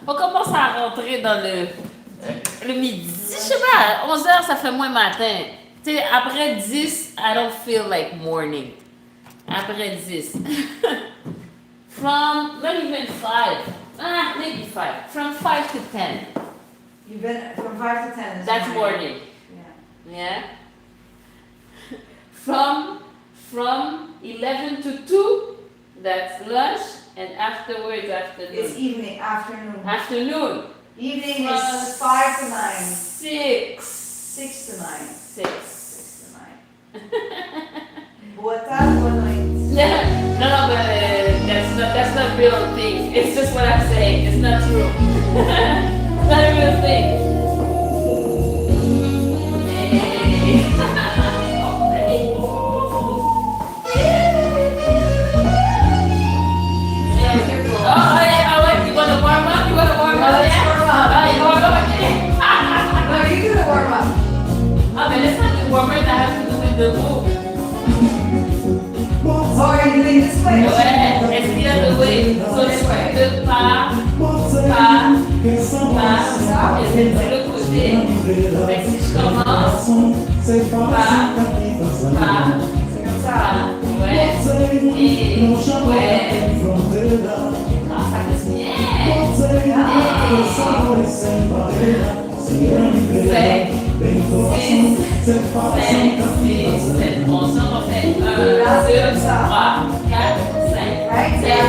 On commence à rentrer dans le midi. Je sais pas, 11h, ça fait moins matin. Tu sais, après 10, I don't feel like morning. Après 10. From, not even 5. Maybe 5. From 5 to 10. You've been from 5 to 10. That's morning. Yeah. Yeah. From 11 to 2, that's lunch, and afterwards afternoon. It's evening, afternoon. Afternoon. Evening is 5 to 9. 6. 6 to 9. 6. 6 to 9. Boa tarde, boa noite. No, but that's not real thing. It's just what I'm saying. It's not true. It's not a real thing. The move. Oh, are you doing this way? Ouais, it's the other way. So This way. de pas, et c'est de l'autre côté. Mais si je commence, C'est comme ça. ouais, et ouais. Ah, ça fait bien. Ensemble, on fait 1, 2, 3, 4, 5. C'est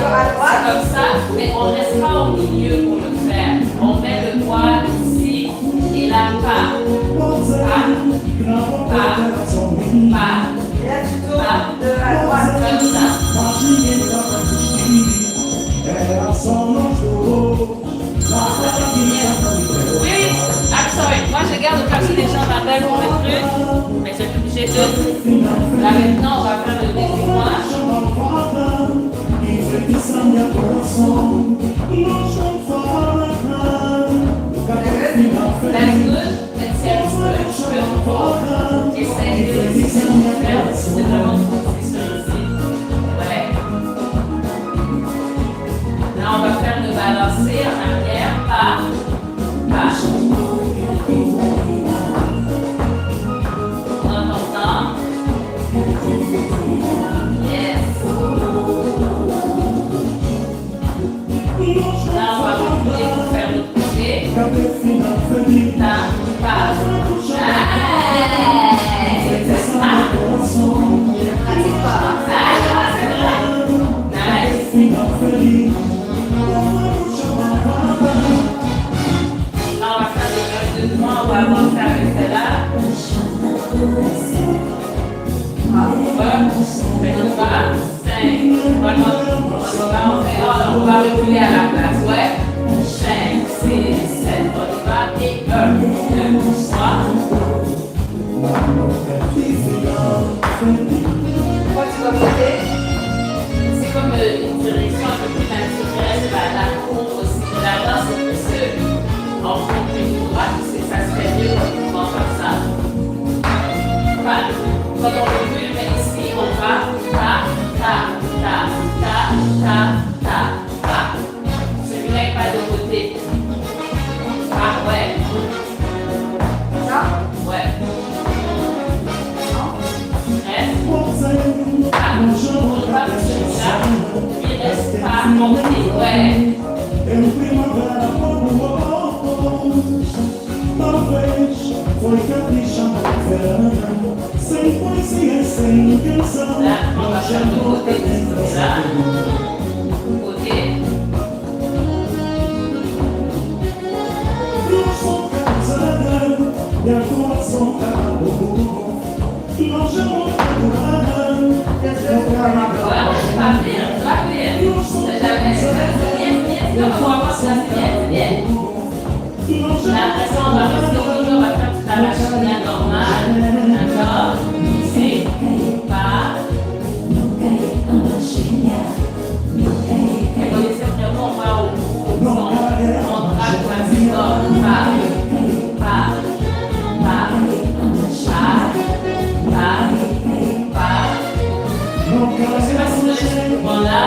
comme ça, mais on ne reste pas au milieu pour le faire. On met le doigt ici et là, pas. Et là, tu tournes de à droite. Comme ça. Oui, I'm sorry. Moi, je garde comme si les gens m'appellent pour le truc, mais je suis obligée de. Là, maintenant, on va faire le découpage. That's good. Let's see un petit peu. Je peux encore essayer de faire. C'est vraiment consistant ici. Ouais. Là, on va faire le balancer en arrière, pas. En entendant. Yes. Là, on va reculer pour faire l'autre côté. Là, pas. On va reculer à la place, ouais. 5, 6, 7, on y va. Et 1, 2, 3. Pourquoi tu dois monter? C'est comme une direction un peu plus naturelle, la cour aussi. La danse, c'est plus en fond plus droite, ça se fait mieux quand on faire ça. Quand on recule, mais ici, on va ta. Celui-là n'est pas de côté. Ah ouais. Ça? Ouais. Non? Reste. On va faire celui-là. Il reste pas monté. Ouais. Là, on va faire de côté de ça. Côté. L'impression, on va rester au on va faire toute la machine normale. D'accord? Ici, pas. Et donc, c'est vraiment, on va au son. On traque la sorte. Pas. Je sais pas si vous avez ce là.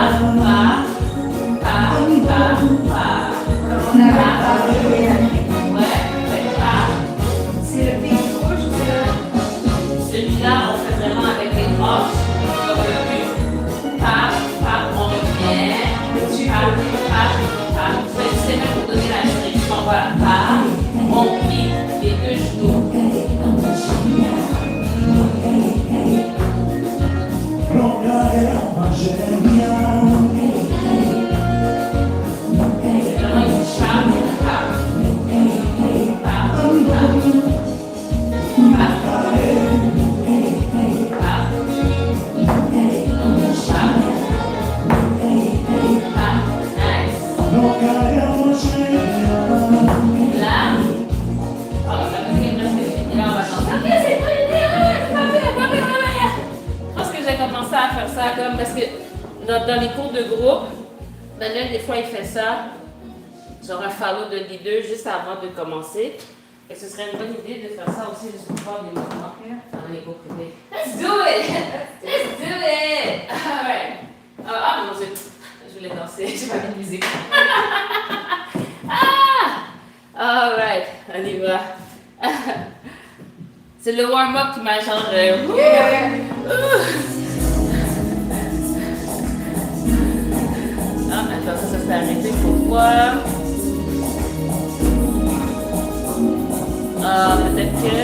Pas. On avait parlé. Ouais, fait pas. C'est le pic rouge, Celui-là, on fait vraiment avec les roches. Comme le but. Paf, paf, on revient. Paf. Je vais juste les mettre pour donner la direction. Voilà, paf. On plie les deux genoux. C'est vraiment une charme. Paf. Paf. À faire ça comme parce que dans les cours de groupe, Daniel des fois il fait ça, genre un follow de leader juste avant de commencer. Et ce serait une bonne idée de faire ça aussi juste pour faire des mouvements dans les cours privés. Let's do it! Let's do it! Alright. Ah mon Dieu, je voulais danser, j'ai pas mis de musique. Alright, on y va. C'est le warm-up qui m'a genre. Attends, ça s'est arrêté pour voir. Peut-être que.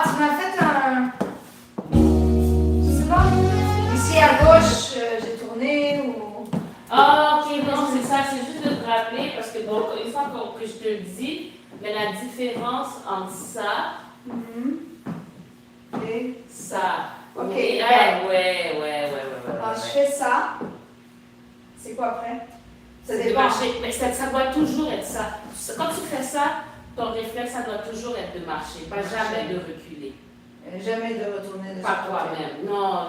Ah, tu m'as fait un. Je sais pas. Ici à gauche, j'ai tourné ou. Ah, ok, non, c'est ça, c'est juste de te rappeler, parce que bon, une fois que je te le dis, mais la différence entre ça, Et. ça. Ok, Oui, ben. ah, ouais. Alors, je fais ça. C'est quoi après? Ça C'est de dépend. marcher, mais ça doit toujours être ça. Quand tu fais ça, ton réflexe, ça doit toujours être de marcher, pas jamais de reculer. Jamais de retourner de Pas ce côté. toi-même. Non.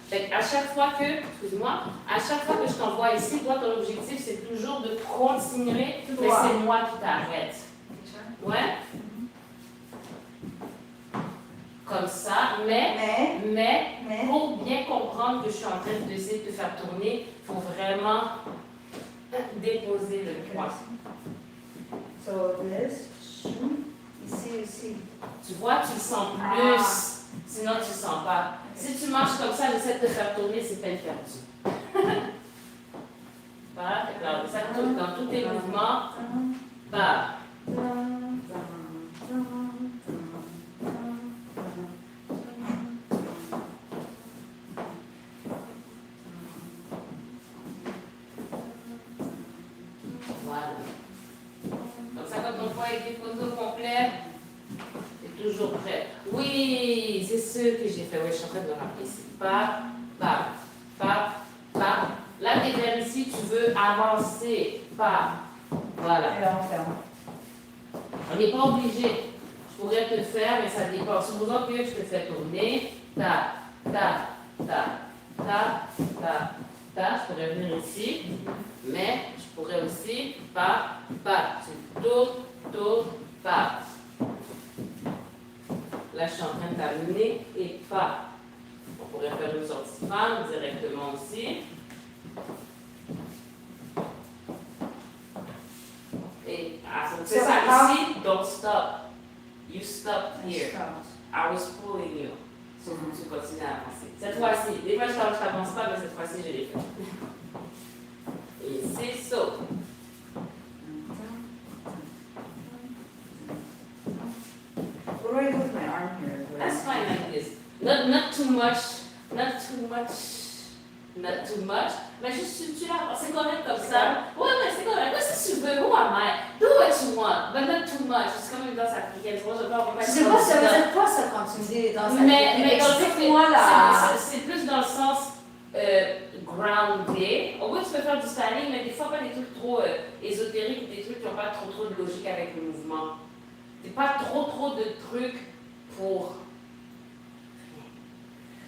Fait à chaque fois que, excuse-moi, à chaque fois que je t'envoie ici, toi, ton objectif, c'est toujours de continuer, mais c'est moi qui t'arrête. Ouais? Comme ça, mais, pour bien comprendre que je suis en train d'essayer de te faire tourner, il faut vraiment déposer le poids. So this, ici. Tu vois, tu le sens plus. Sinon, tu ne sens pas. Si tu marches comme ça, j'essaie de te faire tourner, c'est peine perdue. Voilà, alors, ça tourne dans tous tes mouvements. Bah. Voilà. Comme ça, quand on voit avec des photos complètes, c'est toujours prêt. Oui, c'est ce que j'ai fait. Oui, je suis en train de me rappeler ici. Pas. Là, tu es vers ici, tu veux avancer. Pas. Voilà. Et là, on ferme. On n'est pas obligé. Je pourrais te le faire, mais ça dépend. Supposons que je te fais tourner. Ta. Je pourrais venir ici. Mais je pourrais aussi. Pas. Tu tournes, pas. Là, je suis en train de t'amener et pas. On pourrait faire une sortie femme directement aussi. Et c'est ça ici, don't stop. You stop here. I was pulling you. So, tu continues à avancer. Cette fois-ci, des fois je t'avance pas, mais cette fois-ci, je l'ai fait. Et c'est ça. What do I do with my arm here? That's fine like this. Not too much. Mais juste, tu l'as, c'est correct comme ça. Ouais, c'est correct. Mais si tu veux, who am I? Do what you want, but not too much. C'est comme une danse africaine. Je sais pas, ça veut dire quoi ça quand tu me dis danse africaine? Mais explique-moi là. C'est plus dans le sens grounded. Oui, tu peux faire du styling, mais des fois pas des trucs trop ésotériques ou des trucs qui n'ont pas trop de logique avec le mouvement. C'est pas trop de trucs pour.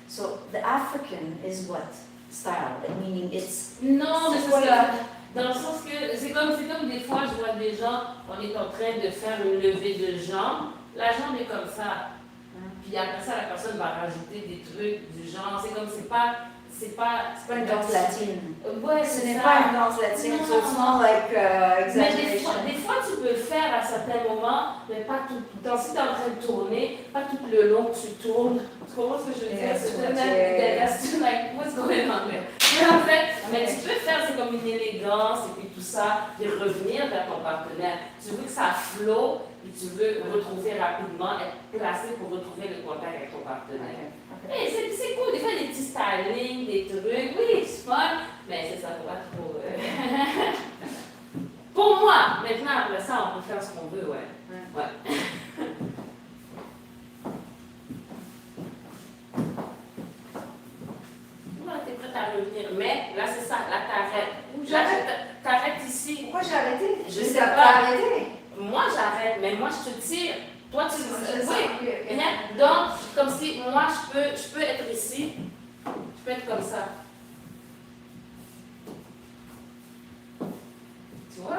So the African is what style? Meaning it's. Non, mais c'est voilà. dans le sens que c'est comme des fois je vois des gens, on est en train de faire une levée de jambes, la jambe est comme ça. Puis après ça, la personne va rajouter des trucs du genre. C'est comme c'est pas une danse latine. Ouais, Ce c'est n'est ça. pas une danse latine, so it's more like Mais exaggeration. des fois, tu peux le faire à certains moments, mais pas tout le temps. Si tu es en train de tourner, pas tout le long que tu tournes. Tu comprends ce que je veux dire? C'est tellement like, what's going on there? Mais en fait, mais tu peux faire, c'est comme une élégance et puis tout ça, de revenir vers ton partenaire. Tu veux que ça flow et tu veux retrouver rapidement, être placé pour retrouver le contact avec ton partenaire. Hey, c'est cool, des fois des petits styling, des trucs, oui, c'est fun, mais c'est ça, faut pas trop. Pour moi, maintenant, après ça, on peut faire ce qu'on veut, ouais. T'es prête à revenir, mais là, c'est ça, là, t'arrêtes. T'arrêtes ici. Pourquoi j'ai arrêté? Je sais pas. pas. Arrêté. Moi, j'arrête, mais moi, je te tire. Toi, tu Je sais. oui. Donc, comme si moi, je peux être ici, je peux être comme ça. Tu vois?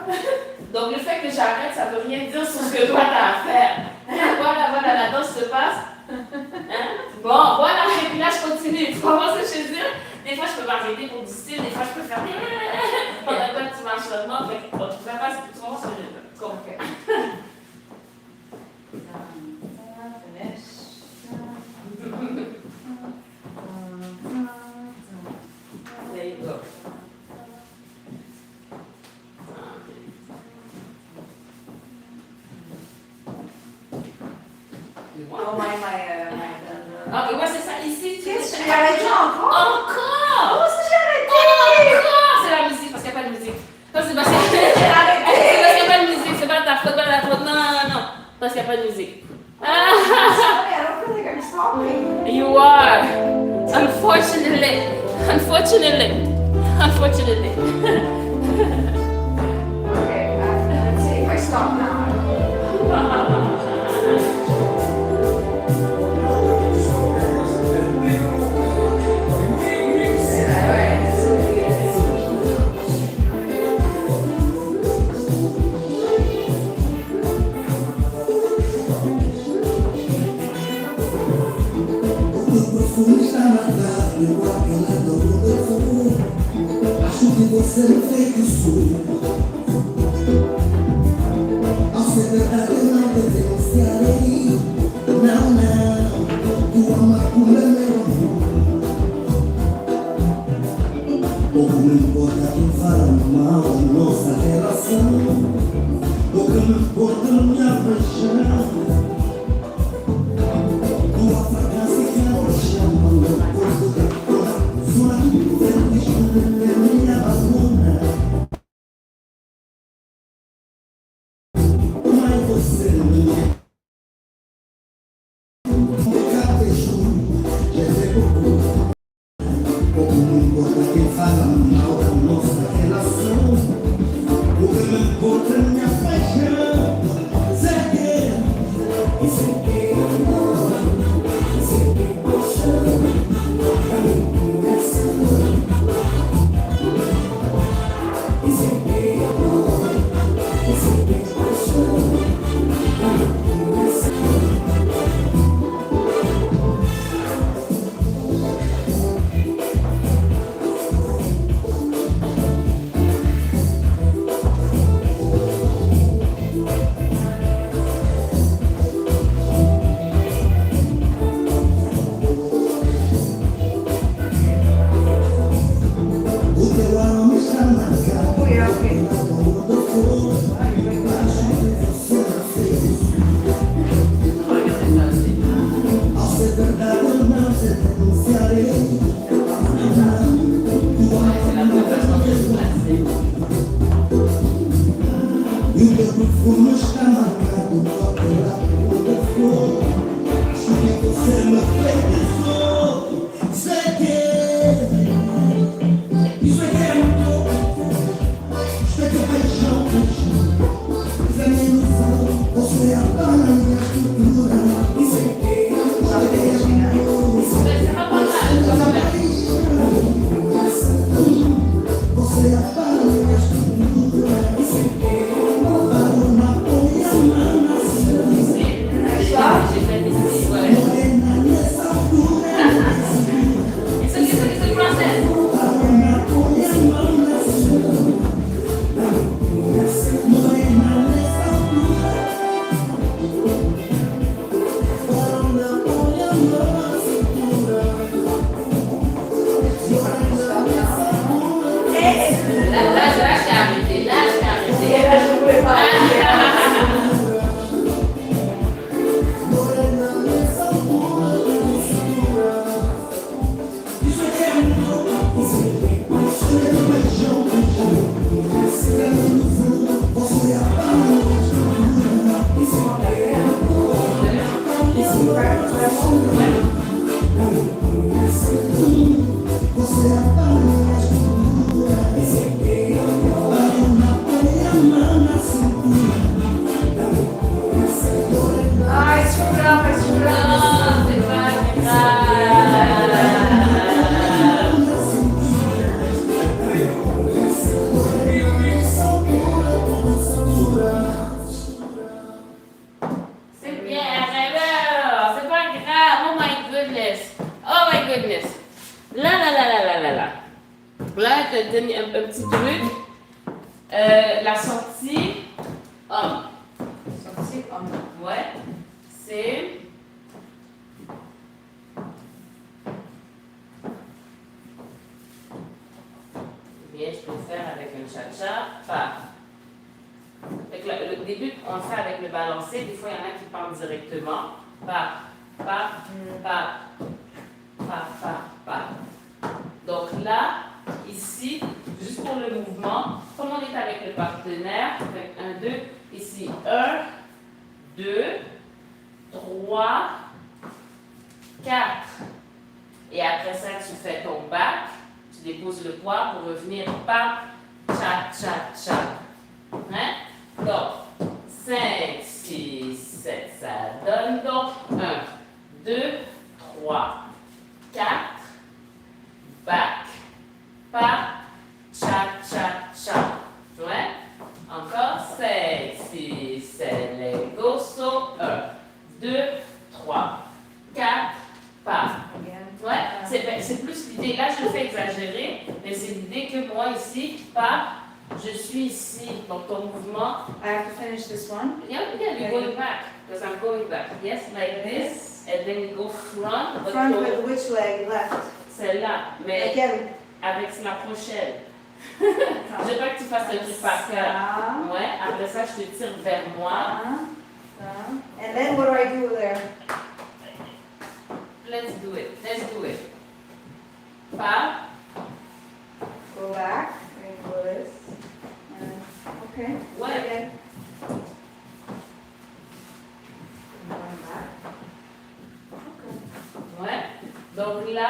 Donc, le fait que j'arrête, ça ne veut rien dire sur ce que toi, tu as à faire. Voilà, la danse se passe. Hein? Bon, voilà, et puis là, je continue. Tu comprends ce que je veux dire? Des fois, je peux m'arrêter pour du style, des fois, je peux faire. Pendant que tu marches seulement, tu comprends ce que je veux dire? Tu comprends? There you go. Oh my Ok, ouais, c'est ça. Ici, tu Qu'est-ce que j'ai arrêté encore? Encore! Oh, ça, j'ai arrêté! Encore! C'est la musique, parce qu'il n'y a pas de musique. Non, c'est parce qu'il J'ai arrêté! n'y a pas de musique. C'est pas ta faute, pas ta faute. Non, non, non, non. Parce qu'il n'y a pas de musique. Ah! Sorry, I don't feel like I'm stopping. You are. Unfortunately. Unfortunately. Unfortunately. Okay, let's see if I stop now. Acho que você não fez isso. Ao ser verdade eu não denunciarei. Não, não, tua macumba é meu amor. Pouco me importa quem fala mal da nossa relação. Pouco me importa minha paixão. Tua fragrância me chama, meu corpo decora. Sua feliz é minha abandona. Mas você não cabeço, já sei pouco. Pouco me importa quem fala mal da nossa relação. Pouco me importa minha paixão. Sei que amor. Un petit truc. La sortie homme. Sortie homme. Ouais. C'est. Bien, je peux faire avec un cha-cha. Pas. Le début, on le fait avec le balancé. Des fois, il y en a qui partent directement. Pas. Pas. pas, pas. Donc là, ici, juste pour le mouvement, comme on est avec le partenaire, avec 1, 2, ici, 1, 2, 3, 4. Et après ça, tu fais ton bac, tu déposes le poids pour revenir, pap, cha, cha, cha. Hein? Donc, 5, 6, 7, ça donne donc 1, 2, 3, 4, back, pas, cha, cha, cha. Ouais? Encore 5, 6, 7, let go, so 1, 2, 3, 4, pas. Ouais, c'est plus l'idée. Là, je le fais exagérer, mais c'est l'idée que moi ici, pas, je suis ici. Donc ton mouvement. I have to finish this one. Yeah, you're going back. Because I'm going back. Yes, like this. And then you go front. Front with which leg? Left. Celle-là. Mais Again. avec la prochaine. Je veux pas que tu fasses le truc par cœur. Ouais, après ça, je te tire vers moi. And then what do I do there? Let's do it. Let's do it. Pas. Go back. Go this. Okay. Ouais. Again. Going back. Okay. Ouais. Donc là,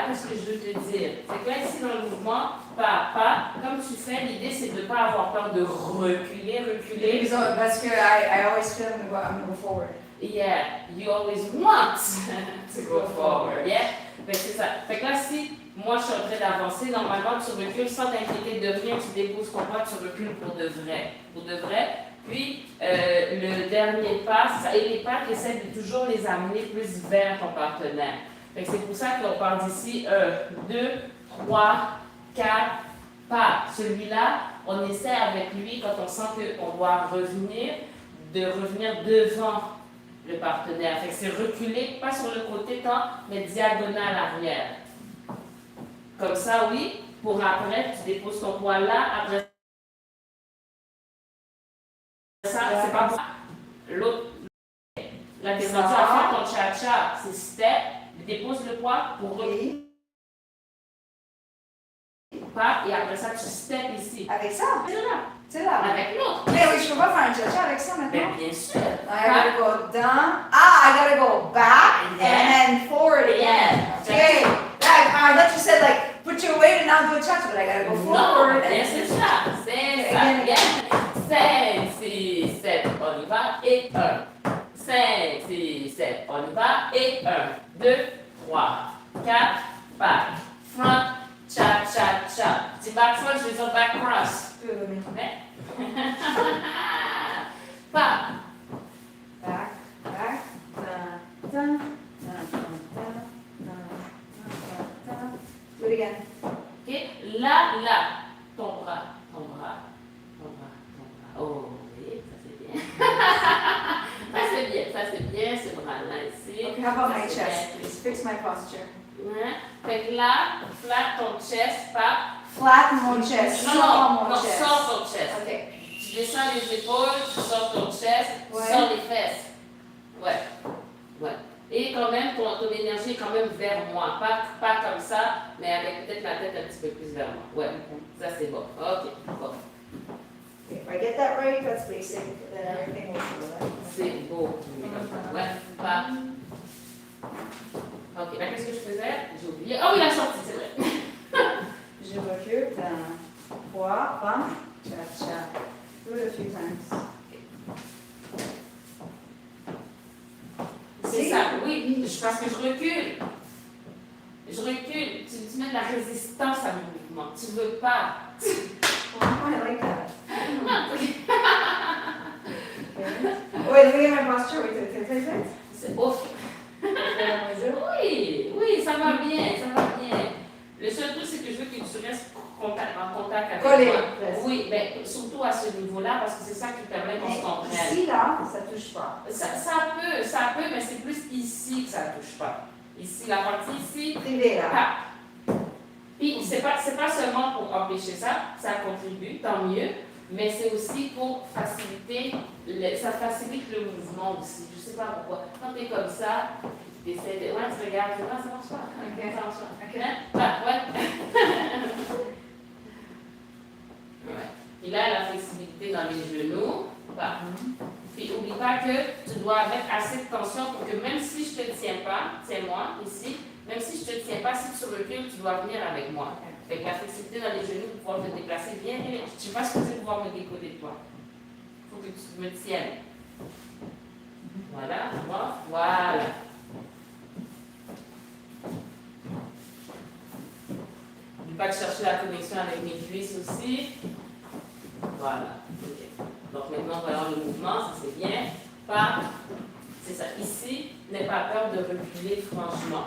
qu'est-ce que je veux te dire? C'est que là, ici, dans le mouvement, pas, comme tu fais, l'idée, c'est de ne pas avoir peur de reculer. Parce que I always feel I'm gonna go forward. Yeah, you always want to go forward. Yeah? Fait que c'est ça. Fait que là, si moi, je suis en train d'avancer, normalement, tu recules sans t'inquiéter de rien, tu déposes ton poids, tu recules pour de vrai. Puis, le dernier pas, et les pas, tu essaies de toujours les amener plus vers ton partenaire. Fait que c'est pour ça qu'on part d'ici 1, 2, 3, 4, pas. Celui-là, on essaie avec lui, quand on sent qu'on doit revenir, de revenir devant le partenaire. Fait que c'est reculer, pas sur le côté tant, mais diagonal arrière. Comme ça, oui, pour après, tu déposes ton poids là, après ça, c'est pas l'autre. Là, tu es rendu à faire ton cha-cha, c'est step, dépose le poids pour reculer. Pas, et après ça, tu step ici. Avec ça? C'est là. Avec l'autre. Mais oui, je peux pas faire un cha-cha avec ça maintenant. Ben, bien sûr. I gotta go down. I gotta go back and then forward again. Okay. I thought you said like put your weight and now do a cha-cha, but I gotta go forward. Non, bien c'est ça. C'est ça. Bien. 5, 6, 7, on y va. Et 1. 5, 6, 7, on y va. Et 1, 2, 3, 4, back, front, cha, cha, cha. Petit back front, je vais dire back cross. Mais. Pas. Back, do it again. Ok, là, ton bras. Oh, oui, ça c'est bien. ça c'est bien, ce bras-là ici. Okay, how about my chest? Please fix my posture. Ouais. Fait que là, flat ton chest, pas. Flatten mon chest. Non, sors ton chest. Okay. Tu descends les épaules, tu sors ton chest, tu Ouais. sors les fesses. Ouais. Et quand même, ton énergie est quand même vers moi. Pas comme ça, mais avec peut-être la tête un petit peu plus vers moi. Ouais, ça c'est bon. Ok, bon. If I get that right, that's basic. Then everything will flow. C'est beau. Ouais, pas. Ok, là, qu'est-ce que je faisais? J'ai oublié. Oh oui, la sortie, c'est vrai. Je recule d'un poids, bam, cha-cha. Do it a few times. C'est ça, oui, parce que je recule. Tu mets de la résistance à mon mouvement. Tu veux pas. Oh, I like that. Wait, let me get my posture. Wait. C'est ouf. Oui, ça va bien. Le seul truc, c'est que je veux que tu restes en contact avec Collé, moi. presque. Oui, ben, surtout à ce niveau-là, parce que c'est ça qui permet qu'on se comprenne. Ici, là, ça touche pas. Ça peut, mais c'est plus ici que ça touche pas. Ici, la partie ici, Privé, là. pas. Puis, c'est pas seulement pour empêcher ça contribue, tant mieux, mais c'est aussi pour faciliter, ça facilite le mouvement aussi. Je sais pas pourquoi. Quand tu es comme ça, T'essaies de. Ouais, tu regardes, tu vois, ça marche pas. Ok. Ça marche pas. Ok. Hein? Ah, ouais. Ouais. Puis là, la flexibilité dans les genoux. Bah. Puis oublie pas que tu dois mettre assez de tension pour que même si je te tiens pas, tiens-moi ici, même si je te tiens pas, si tu recules, tu dois venir avec moi. Fait que la flexibilité dans les genoux pour pouvoir te déplacer bien, bien. Je suis pas supposée pouvoir me décoder de toi. Il faut que tu me tiennes. Voilà, voilà. N'oublie pas de chercher la connexion avec mes cuisses aussi. Voilà. Ok. Donc maintenant, voyons le mouvement, ça c'est bien. Pas, c'est ça. Ici, n'aie pas peur de reculer franchement.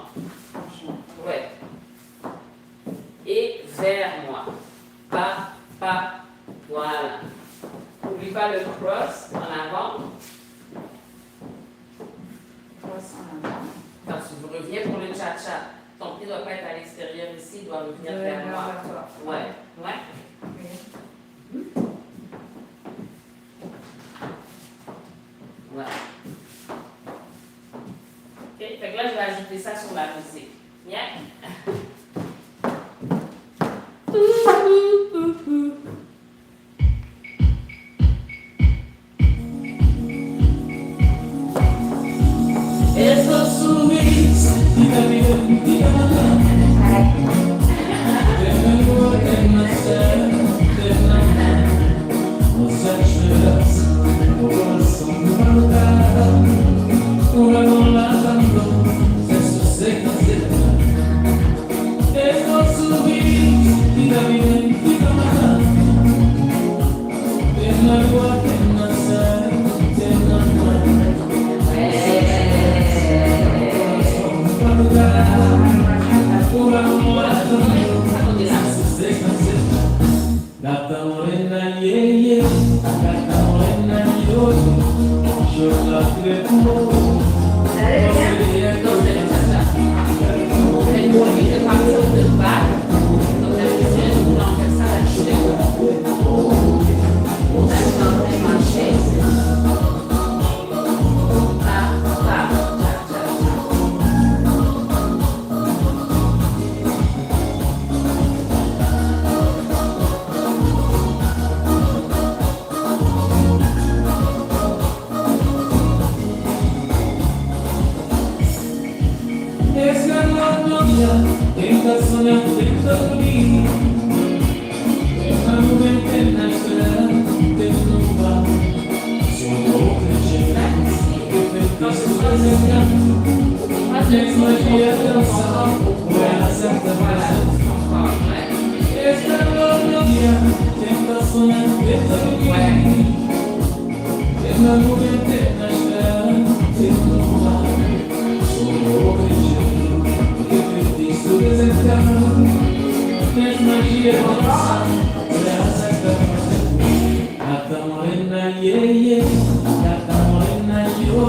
Ouais. Et vers moi. Pas. Voilà. N'oublie pas le cross en avant. Cross en avant. Quand tu reviens pour le cha-cha, ton pied ne doit pas être à l'extérieur ici, il doit revenir vers moi. Ouais. Ouais. Voilà. Ok, fait que là, je vais ajouter ça sur la musique. Bien? Esos subis y también y Gata morena, yeah, gata morena, yo la creo. Donc, c'est le cha-cha. Et pour lui, de partir de bas, donc d'habitude, on fait ça à la chute. Maintenant, on est marché. Tenta sonhar, tenta dormir. Tenta mover, tenta esperar, tenta inovar. Sonhou, acreditar, tenta se fazer. Tens magia, dançar, vai acertar mais. Esta dia, tenta sonhar, tenta dormir. Tenta mover, tenta esperar, tenta inovar. Sonhou, acreditar. Tens magia dançar, olhar gata morena, yeah, yeah. Gata morena, yo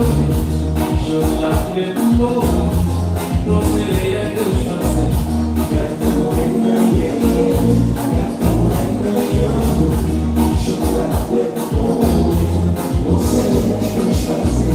la creo. No sería que os fazer. Gata morena, yeah, yeah. Gata morena, yo la creo. No sería que os fazer.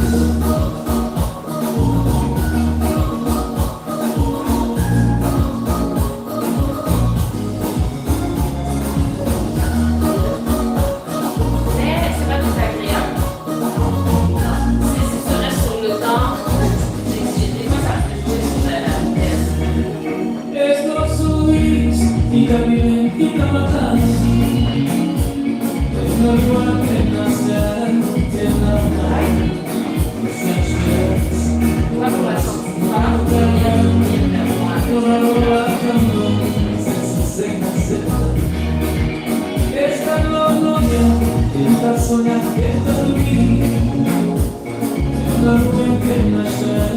Soñar que dormir, la nube que nacerá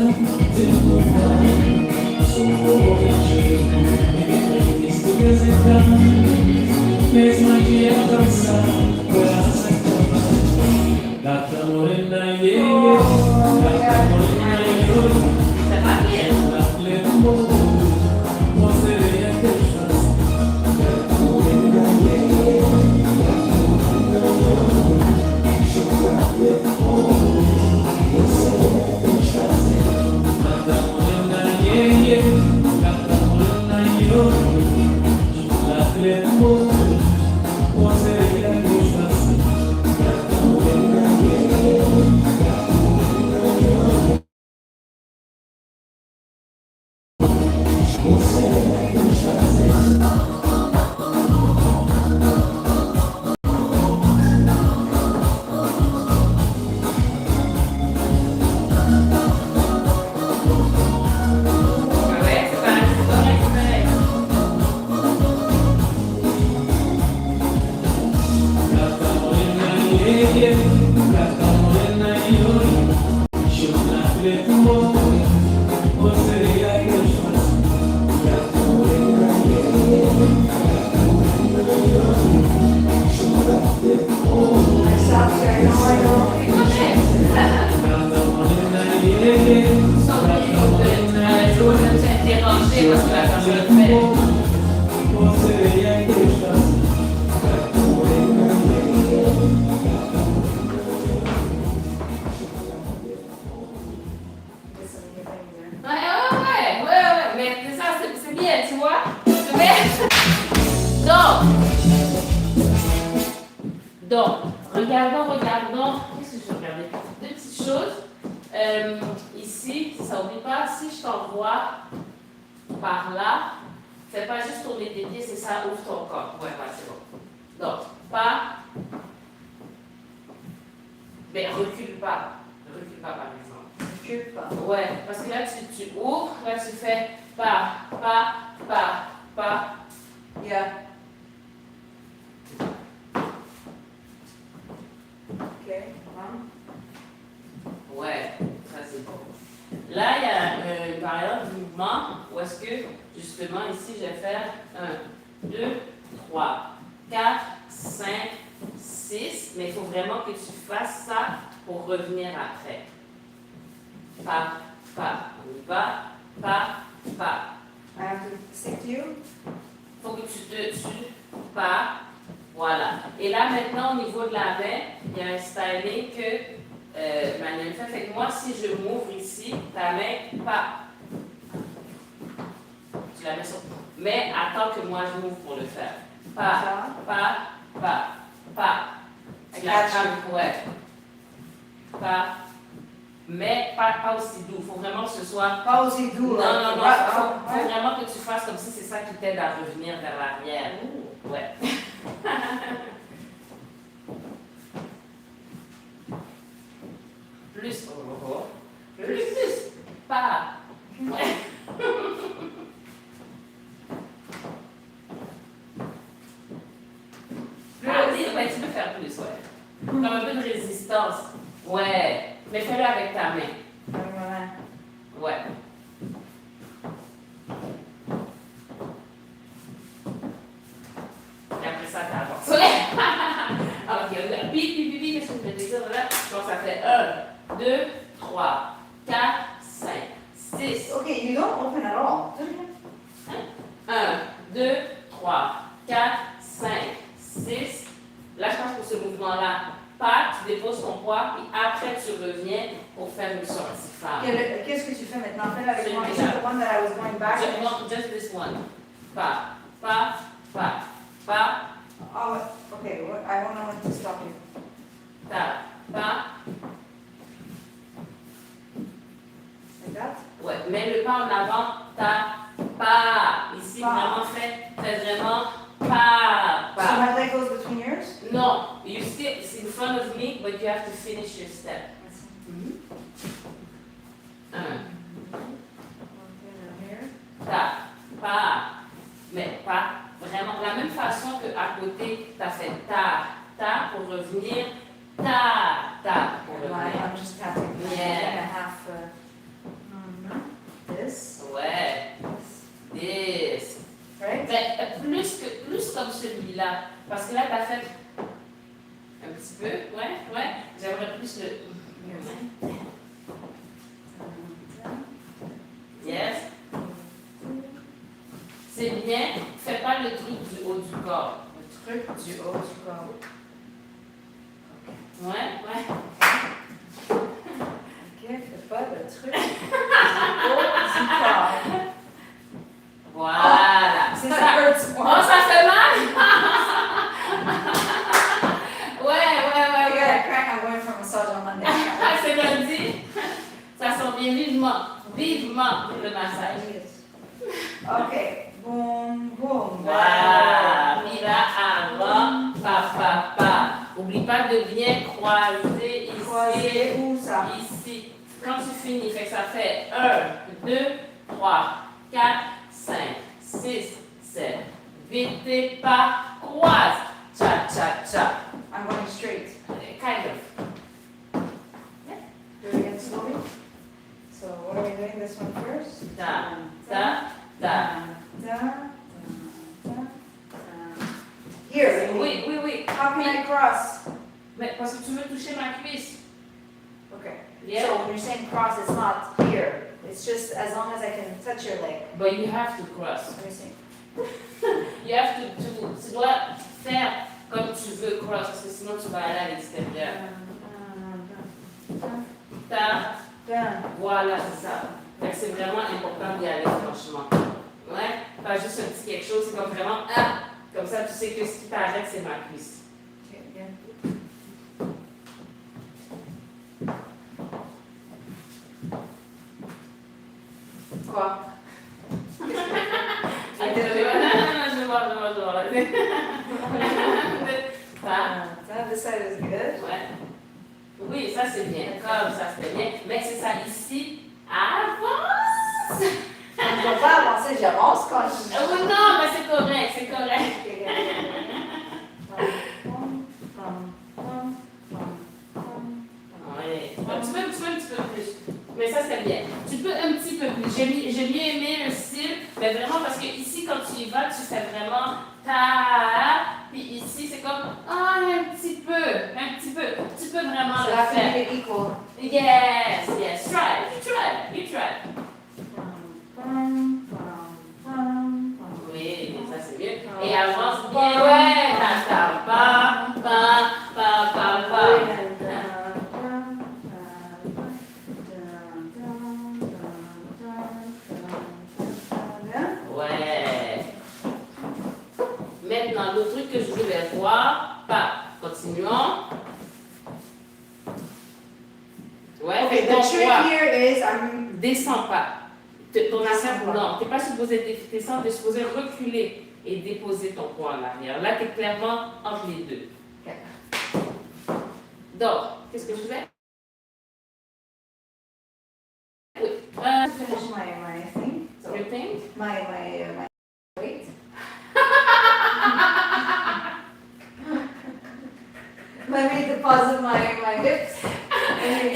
de tu mano, socorro que esto que se llama, mesma que a dançar, coração gata morena, yeah, gata morena, yo, la flemo, no sería que estás, gata morena, yeah. parce que la femme je le fais. Você é deixa Ouais, mais c'est ça, c'est bien, tu vois. C'est bien. Donc, regardons, qu'est-ce que je vais regarder? Deux petites choses. Ici, ça n'oublie pas, si je t'envoie par là, fais pas juste tourner tes pieds, c'est ça, ouvre ton corps. Ouais, c'est bon. Donc, pas. Mais recule pas par exemple. Recule pas. Ouais, parce que là, tu ouvres, là, tu fais pas. Yeah. Ok. Ouais, ça c'est bon. Là, il y a une variante de mouvement où est-ce que, justement, ici, je vais faire 1, 2, 3, 4, 5, 6, mais il faut vraiment que tu fasses ça pour revenir après. Pas. On y va. Pas. I have to stick to you. Faut que tu te tues. Pas. Voilà. Et là, maintenant, au niveau de la main, il y a un styling que Manuel fait. Fait que moi, si je m'ouvre ici, ta main, pas. Tu la mets sur. Mais attends que moi, je m'ouvre pour le faire. Pas. Tu la crames, ouais. Pas. Mais pas aussi doux. Il faut vraiment que ce soit. Pas aussi doux. Non, là. faut vraiment que tu fasses comme si c'est ça qui t'aide à revenir vers l'arrière. Ouais. Plus. Plus. Pas. Ouais. Ouais, tu peux faire plus, ouais. Comme un peu de résistance. Ouais. Mais fais-le avec ta main. Ouais. Et après ça, t'avances. Ok, puis, qu'est-ce que je vais te dire là? Donc, ça fait 1, 2, 3, 4, 5, 6. Okay, you don't open at all. 1, 2, 3, 4, 5, 6. Là, je pense pour ce mouvement-là, pas, tu déposes ton poids, puis après, tu reviens pour faire une sortie femme. Qu'est-ce que tu fais maintenant? Fais-le avec moi. Celui-là. The one that I was going back. Just this one. Pas. Oh, okay. I don't know when to stop you. Pas. Like that? Ouais, mets le pas en avant, pas. Ici, Pas. vraiment, fais vraiment pas. So my leg goes between yours? Non, you still, it's in front of me, but you have to finish your step. 1, pas. Mais pas. Vraiment, la même façon qu'à côté, tu as fait ta pour revenir, ta pour revenir. I'm just tapping. Yeah. And a half. This. Ouais. This. Right? Ben, plus comme celui-là. Parce que là, tu as fait un petit peu. Ouais. J'aimerais plus le. Yes. C'est bien. Fais pas le truc du haut du corps. Le truc du haut du corps. Ouais. Ok, fais pas le truc du haut du corps. Voilà. C'est That ça. hurts more. Oh, ça fait mal? Ouais. I got a crack. I'm going for a massage on Monday. C'est lundi. Ça sent bien vivement le massage. Ok. Boom, boom. Voilà. Puis là, avant, pa. Oublie pas de bien croiser ici. Croiser où ça? Ici. Quand tu finis, fait que ça fait 1, 2, 3, 4, 5, 6, 7. Vite tes pas, croise. Cha. I'm going straight. Kind of. Do it again slowly. So what are we doing? This one first? Da. Here. Oui. How can I cross? Mais parce que tu veux toucher ma cuisse. Okay. Yeah. So when you're saying cross, it's not here. It's just as long as I can touch your leg. But you have to cross. Let me see. You have to, tu dois faire comme tu veux cross, parce que sinon tu vas aller à l'extérieur. Done. Voilà, c'est ça. Fait que c'est vraiment important d'y aller, franchement. Ouais, pas juste un petit quelque chose, c'est comme vraiment, ah, comme ça tu sais que ce qui t'arrête, c'est ma cuisse. Okay, again. Quoi? I did it. Je vois. This side is good. Ouais. Oui, ça c'est bien. Comme ça c'est bien. Mais c'est ça ici. Avance! Je ne dois pas avancer, j'avance quand je... Oui, non, mais c'est correct, c'est correct. Ouais. Bon, tu peux un petit peu plus. Mais ça c'est bien. Tu peux un petit peu plus. J'ai mieux aimé le style, mais vraiment parce que ici, quand tu y vas, tu fais vraiment ta. Puis ici, c'est comme un petit peu, un petit peu. Tu peux vraiment So le that's faire. make it equal. Yes, yes. You try. Oui, ça c'est mieux. Et avance bien. Ouais, ta pa. Ouais. Maintenant, le truc que je voulais voir, continuons. Ouais, Okay, donc, the trick voilà. here is I'm Descends pas. Ton affaire, pas. non, tu n'es pas supposé descendre, tu es supposé reculer et déposer ton poids en arrière. Là, tu es clairement entre les deux. Okay. Donc, qu'est-ce que je faisais? Oui. finish my thing. So You think? my weight. Let me deposit my hips.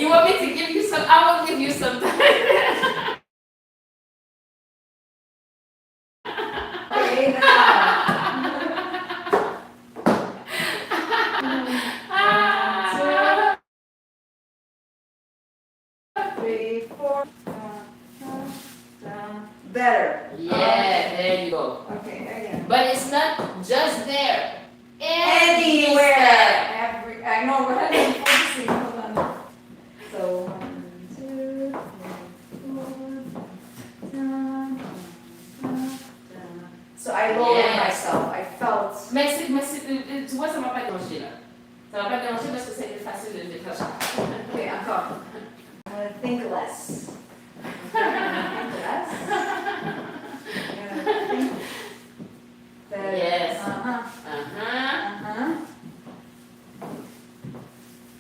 You want me to give you some? I will give you some time. Okay, now. Three, four. Better. Yeah, there you go. Okay, again. But it's not just there. Anywhere. I know, but I'm focusing. Hold on. So 1, 2, 3, 4. So I lowered Yes. myself. I felt. Tu vois, ça m'a pas dérangé là. Ça m'a pas dérangé parce que c'était facile de le déclencher. Okay, encore. I'm gonna think less. I'm gonna think less. I'm gonna think better. Yes. Uh-huh.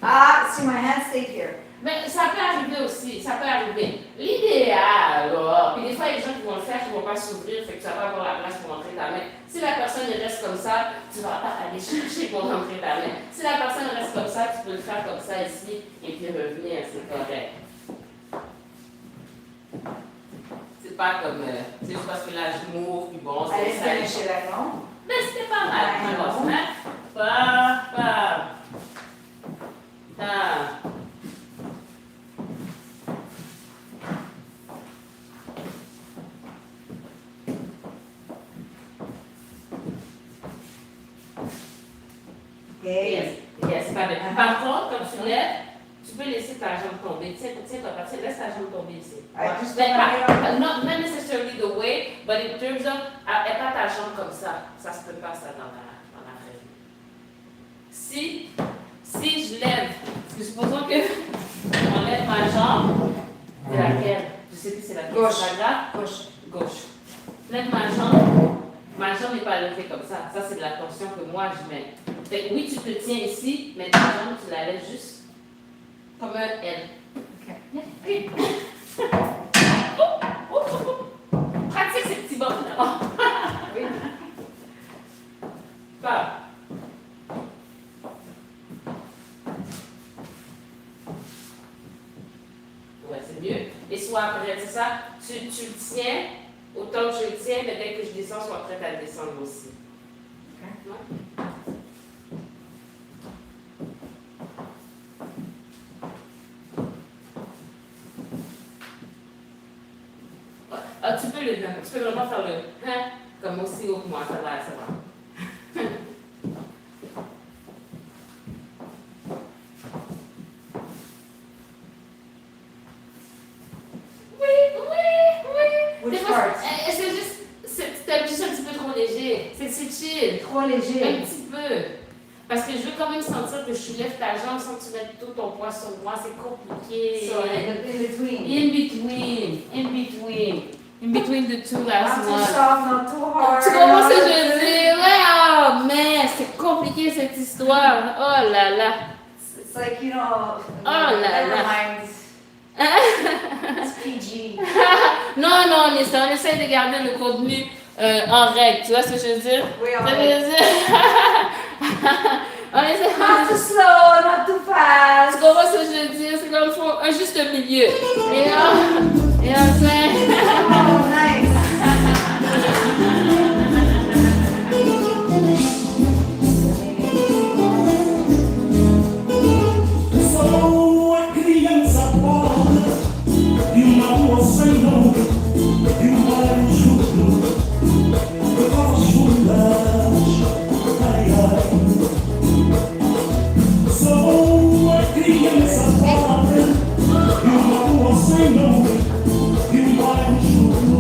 Ah, see, my hand stayed here. Mais ça peut arriver aussi, ça peut arriver. L'idéal, alors, puis des fois, il y a des gens qui vont le faire, qui ne vont pas s'ouvrir, fait que tu vas pas avoir la place pour rentrer ta main. Si la personne reste comme ça, tu ne vas pas aller chercher pour rentrer ta main. Si la personne reste comme ça, tu peux le faire comme ça ici, et puis revenir, c'est correct. C'est pas comme, c'est juste parce que là, je m'ouvre, puis bon, I c'est didn't ça. finish it at home. Mais c'était pas mal, alors, hein? Pas. Okay. Yes, pas bien. Par contre, quand tu lèves, tu peux laisser ta jambe tomber. Tiens, laisse ta jambe tomber ici. I just Mais don't not necessarily the way, but in terms of, et pas ta jambe comme ça. Ça se peut pas, ça, dans la vraie vie. Si je lève, parce que supposons que on lève ma jambe, c'est laquelle? Je sais plus c'est laquelle. Gauche. C'est pas grave. Gauche. Lève ma jambe n'est pas levée comme ça. Ça, c'est de la tension que moi, je mets. Fait que oui, tu te tiens ici, mais ta jambe, tu la lèves juste comme un L. Okay. Pratique ces petits bonds là. Oui. Pas. Ouais, c'est mieux. Et soit après, c'est ça, tu le tiens, autant que je le tiens, mais dès que je descends, sois prête à descendre aussi. Okay. Ouais. Ah, tu peux vraiment faire le hein, comme aussi haut que moi, ça va, ça va. Oui. Which Des fois, part? c'était juste un petit peu trop léger. C'est chill. Trop Un léger. petit peu. Parce que je veux quand même sentir que je soulève ta jambe sans que tu mettes tout ton poids sur moi. C'est compliqué. So in between. In between the two Not last too ones. soft, not too hard. Tu comprends ce que not je veux too- dire? Ouais, oh, mais c'est compliqué cette histoire. Oh là là. It's like, you know, là never là. mind. It's PG. Non, on essaie de garder le contenu en règle. Tu vois ce que je veux dire? Oui, Ça on veut est. dire... on essaie Not too slow, not too Tu fast. comprends ce que je veux dire? C'est comme il faut un juste milieu. Et on fait... Oh, nice. Sou a criança pobre de uma rua sem nome, de um bairro justo, de covas fundas, ai ai. Sou a criança pobre de uma rua sem nome, de um bairro justo,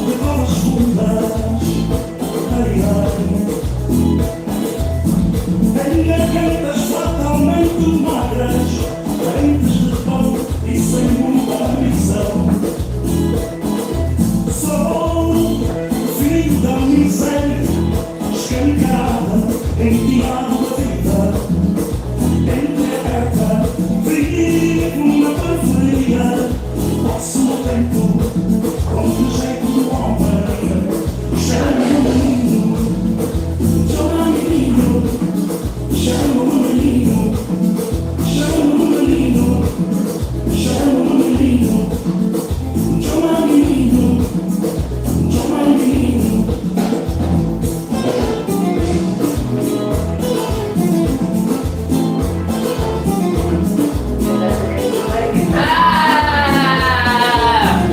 de covas fundas, ai ai. Em gargantas fatalmente magras, dentes de pão e sem muita ambição. Sou filho da miséria, escancada, enfiado da vida, entreaberta, vivo na periferia, passo o tempo com o jeito do homem, chama o menino, chama o menino. Chama o menino, chama o menino, chama o menino, chama o menino, chama o menino. Ah!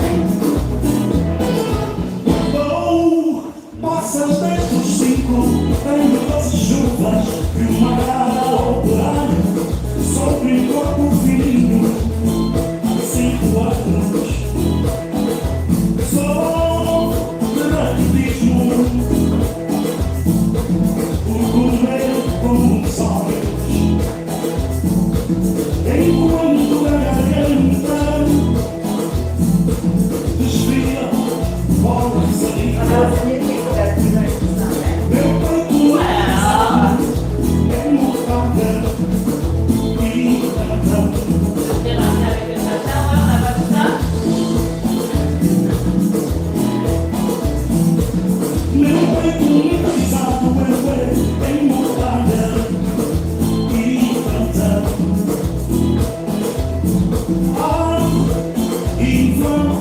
Oh, passas desde os 5, tenho 12 chuvas e uma cara operária. Sobre um corpo fininho, 5 anos. Sou de raquitismo, por comer como sonhos. Enquanto a garganta desvia bolas ali. That's the new thing that you learned to sound like. Meu peito é mortada e cantando. Meu peito pisado é mortada e cantando. Ah, e vamos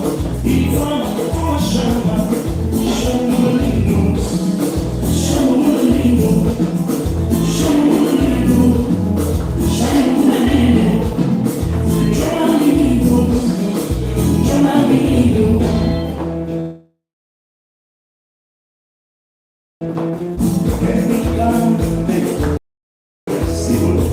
com a chama, chama o menino, chama o menino, chama o menino, chama o menino, chama o menino, chama o menino. Quer brincar? Segura.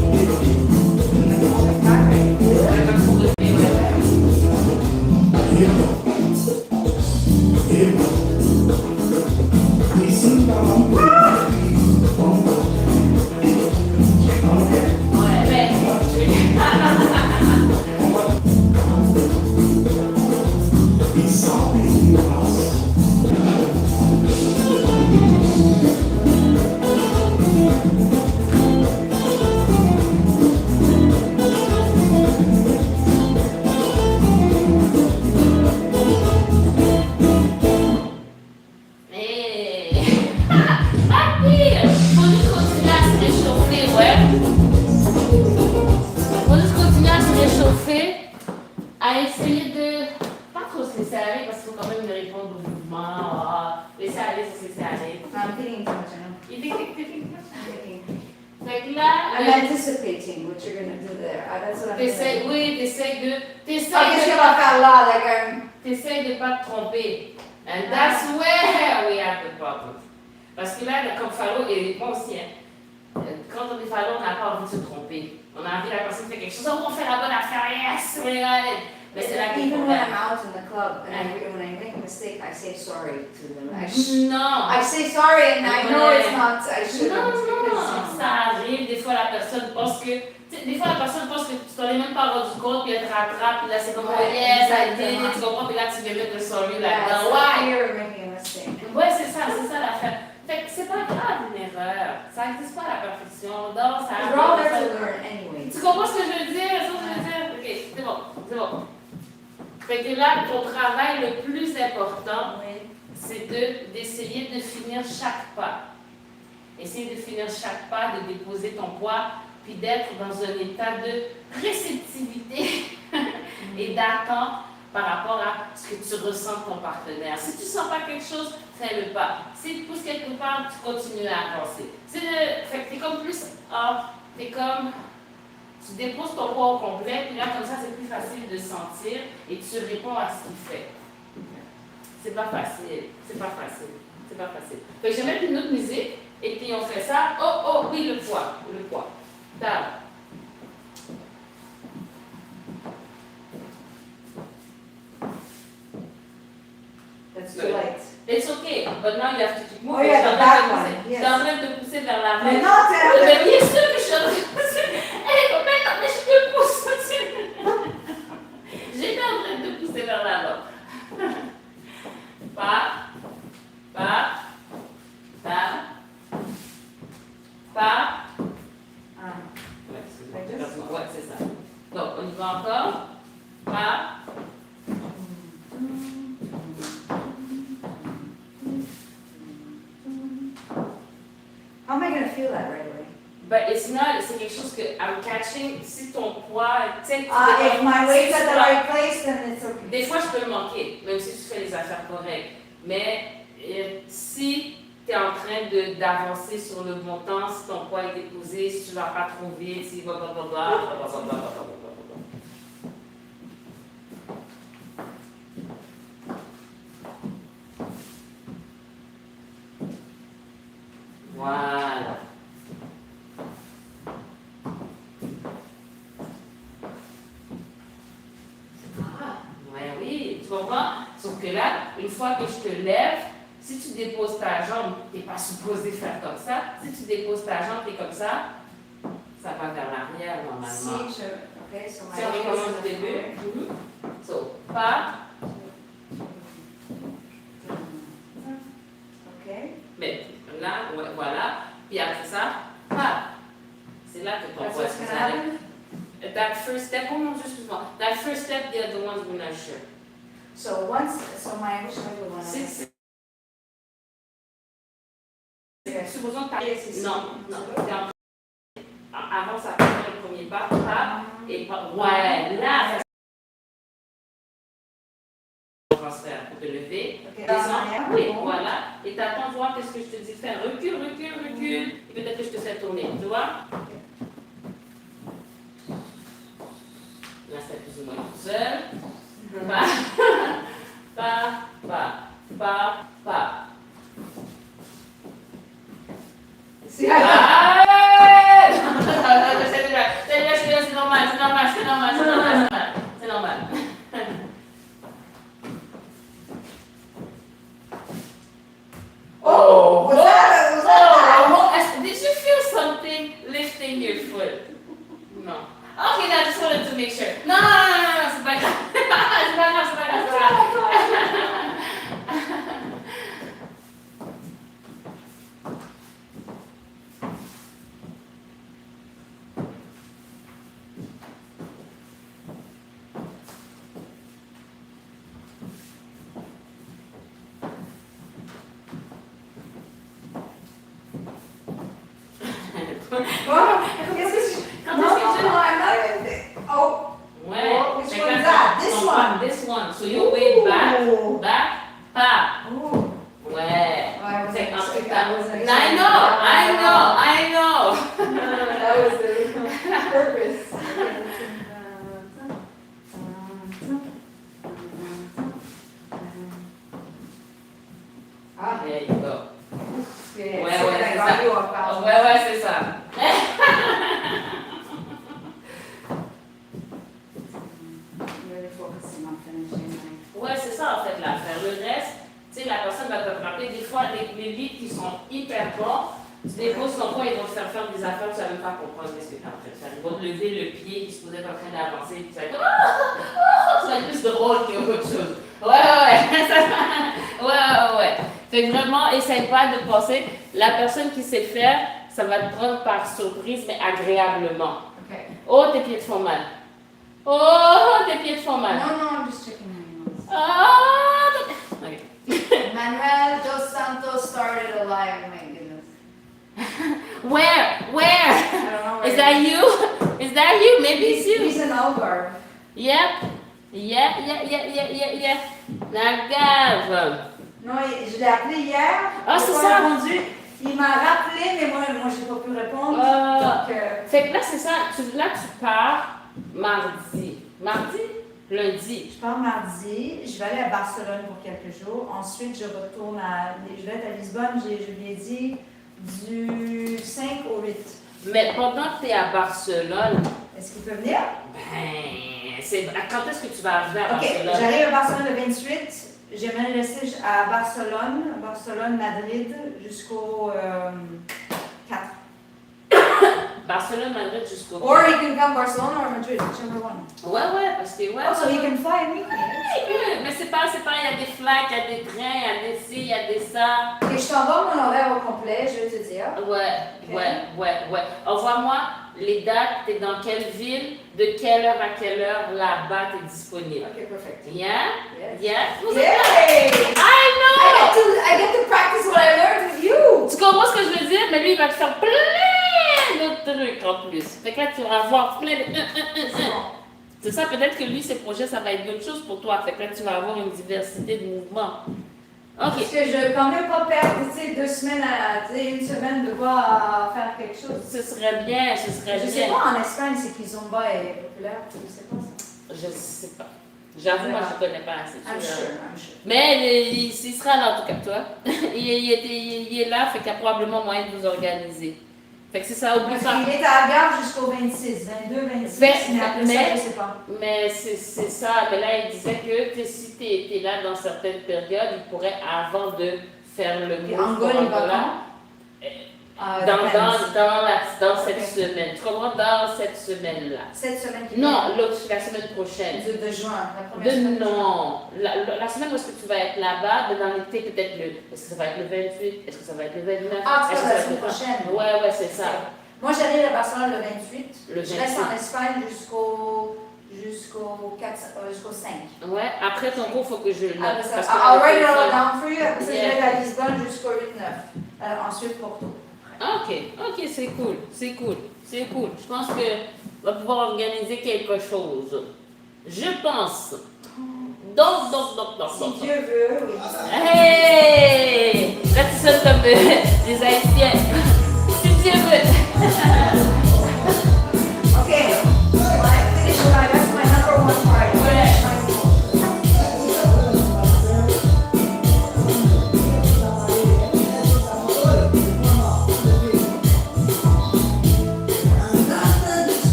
À essayer de pas trop se laisser aller parce qu'il faut quand même me répondre au mouvement. Laisser aller, c'est se laisser aller. I'm thinking too much, I know. Il dit que I'm thinking. fait que là, I'm anticipating what you're gonna do there. That's what I'm t'essayes, doing. oui, t'essayes de. I guess you're like a lot, like t'essayes de pas te tromper. And that's where we have the problem. Parce que là, comme Pharaon, et moi aussi, quand on est Pharaon, on n'a pas envie de se tromper. On a envie que la personne fait quelque chose, oh, on fait la bonne affaire, yes, we got it. Mais c'est là qu'il Even faut when faire. I'm out in the club and when I make a mistake, I say sorry to them. Non. I say sorry and I know it's not, I shouldn't. Non, because- ça arrive. Des fois, la personne pense que. Des fois, la personne pense que tu t'en es même pas rendu compte, puis elle te rattrape, puis là, c'est comme, oh Ouais, yes, I did exactement. it, tu comprends, puis là, tu viens mettre le sorry Yeah, là-dedans. it's Why? fear of making a mistake. Ouais, c'est ça l'affaire. Fait que c'est pas grave une erreur. Ça n'existe pas la perfection. Non, ça We're all there arrive. to learn anyway. Tu comprends ce que je veux dire? C'est ce que je veux dire? Ok, c'est bon, c'est bon. Fait que là, ton travail le plus important, c'est d'essayer de finir chaque pas. Essayer de finir chaque pas, de déposer ton poids, puis d'être dans un état de réceptivité et d'attente par rapport à ce que tu ressens de ton partenaire. Si tu ne sens pas quelque chose, fais-le pas. Si tu pousses quelque part, tu continues à avancer. Fait que t'es comme plus, t'es comme, tu déposes ton poids au complet, puis là, comme ça, c'est plus facile de sentir et tu réponds à ce qu'il fait. C'est pas facile. C'est pas facile. C'est pas facile. Fait que je vais mettre une autre musique et puis on fait ça. Oh, oui, le poids. Le poids. Down. That's too late. It's okay, but now you have to keep Oh moving. yeah, the back one, Je suis yes. en train de te pousser vers l'avant. Mais non, c'est la Mais bien sûr que je suis en train de te pousser. Hey, mais je te pousse. J'étais en train de te pousser vers l'avant. Pas. Ouais, c'est ça. Donc, on y va encore. Pas. How am I going to feel that right away? But it's not, c'est quelque chose que I'm catching, si ton poids, tu sais, If my weight's at the si right place, then it's okay. des fois, je peux le manquer, même si tu fais les affaires correctes. Mais si tu es en train d'avancer sur le montant, si ton poids est déposé, si tu ne vas pas trop vite, si blablabla. Voilà. Ouais, oui, tu comprends? Sauf que là, une fois que je te lève, si tu déposes ta jambe, tu n'es pas supposé faire comme ça. Si tu déposes ta jambe, tu es comme ça, ça va vers l'arrière normalement. See, okay, so my Si on recommence du début. So, pas, Okay. mais là, ouais, voilà. Puis après ça, pas. C'est là que ton That's poids what's se going to happen? That first step, oh non, excuse-moi. That first step, the other ones we're not sure. So my English language one. Supposons que tu non, avant ça, le premier pas, et pas, ouais, là, transfert pour te lever, Okay. descends, oui, voilà, et t'attends de voir qu'est-ce que je te dis de faire, recule, et peut-être que je te fais tourner, tu vois? Là, c'est plus ou moins tout seul. Pas. See, C'est normal. Oh, was that? Did you feel something lifting your foot? No. Okay, I just wanted to make sure. No, c'est pas grave. C'est pas grave. Oh, qu'est-ce que je... Quand No, est-ce que tu- no, I'm not even... Oh, Ouais. Which Fait que one is là, that? ton This poids, one? This one. So you weigh back, Ooh. pas. Ooh. Ouais. I wasn't Fait expecting- qu'ensuite, I wasn't I expecting know. That was the purpose. Ah, There you go. yeah, Ouais, c'est ouais, la c'est radio, ça. on parle. Ouais, c'est ça. Really focusing on finishing my. Ouais, c'est ça en fait l'affaire. Le reste, tu sais, la personne va te frapper. Des fois, les livres qui sont hyper bons, tu déposes ton poids, ils vont te faire faire des affaires, tu ne vas même pas comprendre ce que tu es en train de faire. Ils vont te lever le pied qui se posait en train d'avancer, puis tu vas être comme ça va être plus drôle qu'autre chose. Ouais. Fait que vraiment, essaye pas de penser. La personne qui sait faire, ça va te prendre par surprise, mais agréablement. Ok. Oh, tes pieds te font mal. Oh, tes pieds te font mal. No, I'm just checking my emails. Ah, okay. Manuel dos Santos started a live, my goodness. Where? I don't know where Is that you? Is that you? Maybe it's you. He's in Algarve. Yep. Yeah. La gave. Non, je l'ai appelé hier. Ah, il a c'est pas ça. répondu. Il m'a rappelé, mais moi j'ai pas pu répondre. Ah. Donc, Fait que là, c'est ça. Là, tu pars mardi. Mardi? Lundi. je pars mardi. Je vais aller à Barcelone pour quelques jours. Ensuite, je retourne je vais être à Lisbonne. Je lui ai dit du 5 au 8. Mais pendant que tu es à Barcelone, Est-ce qu'il peut venir? quand est-ce que tu vas arriver à Ok, Barcelone? j'arrive à Barcelone le 28. J'aimerais rester à Barcelone, Madrid, jusqu'au 4. Barcelone, Madrid jusqu'au. Or he can come Barcelona or Madrid, whichever one. Ouais, parce que ouais. Also, he can fly and meet me. Mais c'est pas, il y a des flights, il y a des trains, il y a des ci, il y a des ça. Ok, je t'envoie mon horaire au complet, je vais te dire. Ouais. Envoie-moi les dates, t'es dans quelle ville, de quelle heure à quelle heure là-bas t'es disponible. Ok, perfect. Yeah? Yes. Yeah? Yay! I know! I get to practice what I learned with you! Tu comprends ce que je veux dire? Mais lui, il va te faire plein d'autres trucs en plus. Fait que là, tu vas avoir plein de... C'est ça, peut-être que lui, ses projets, ça va être d'autres choses pour toi. Fait que là, tu vas avoir une diversité de mouvements. OK. Parce que je veux quand même pas perdre, tu sais, 2 semaines une semaine de quoi faire quelque chose. Ce serait bien. Je sais pas, en Espagne, c'est qu'ils ont est populaire, je sais pas ça. Je sais pas. J'avoue, moi, je connais pas assez. I'm sure. Mais il sera là, en tout cas, toi. il est là, fait qu'il y a probablement moyen de vous organiser. Fait que c'est ça, oublie Parce pas. qu'il est à Algarve jusqu'au 26, 22, 26, mais après ça, je sais pas. Mais c'est ça. Mais là, il disait que si tu es là dans certaines périodes, il pourrait, avant de faire le Et move Angola, pour il va Angola, quand? dans cette semaine. Tu comprends? Dans cette semaine-là. Cette semaine qui Non, la semaine prochaine. de juin, la première semaine de juin. Non. La semaine où est-ce que tu vas être là-bas, mais dans l'été, peut-être est-ce que ça va être le 28? Est-ce que ça va être le 29? Ah, tu Est-ce vas que la ça va semaine être le- prochaine. Ouais, c'est ça. Moi, j'arrive à Barcelone le 28. Le Je reste 28. en Espagne jusqu'au 5. Ouais, après ton cours, il faut que je le note. Après ça, parce que I'll le write it all téléphone- down for you. Après ça, je Yeah. vais être à Lisbonne jusqu'au 8-9. Ensuite, Porto. Ok, c'est cool. Je pense que on va pouvoir organiser quelque chose. Je pense. Donc. Si Dieu veut, oui. Hey! Là, tu sonnes comme des Haïtiens. Si Dieu veut. Okay. That's my number one part.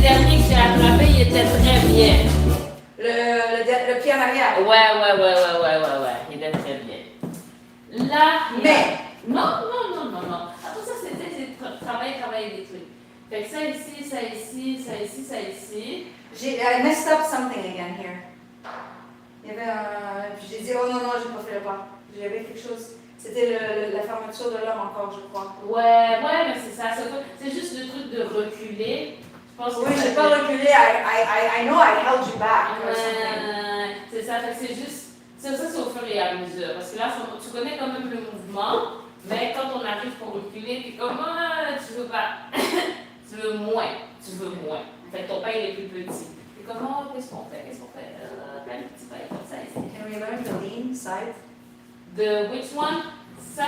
dernier que j'ai attrapé, il était très bien. Le pied en arrière. Ouais. Il était très bien. Là, Mais. non. Après ça, c'était travailler des trucs. Fait que ça ici. I messed up something again here. Il y avait un. Puis j'ai dit, oh non, j'ai pas fait le pas. J'avais quelque chose. C'était la fermeture de l'homme encore, je crois. Ouais, mais c'est ça. C'est juste le truc de reculer. Je pense que Oui, ça j'ai pas reculé. I know I held you back or something. C'est ça, fait que c'est juste. Ça, c'est au fur et à mesure. Parce que là, tu connais quand même le mouvement, mais quand on arrive pour reculer, t'es comme, tu veux pas. Tu veux moins. Fait que ton pain il est plus petit. T'es comme, qu'est-ce qu'on fait? Plein de petits pains comme ça ici. Can we learn the lean side? The which one? Ça?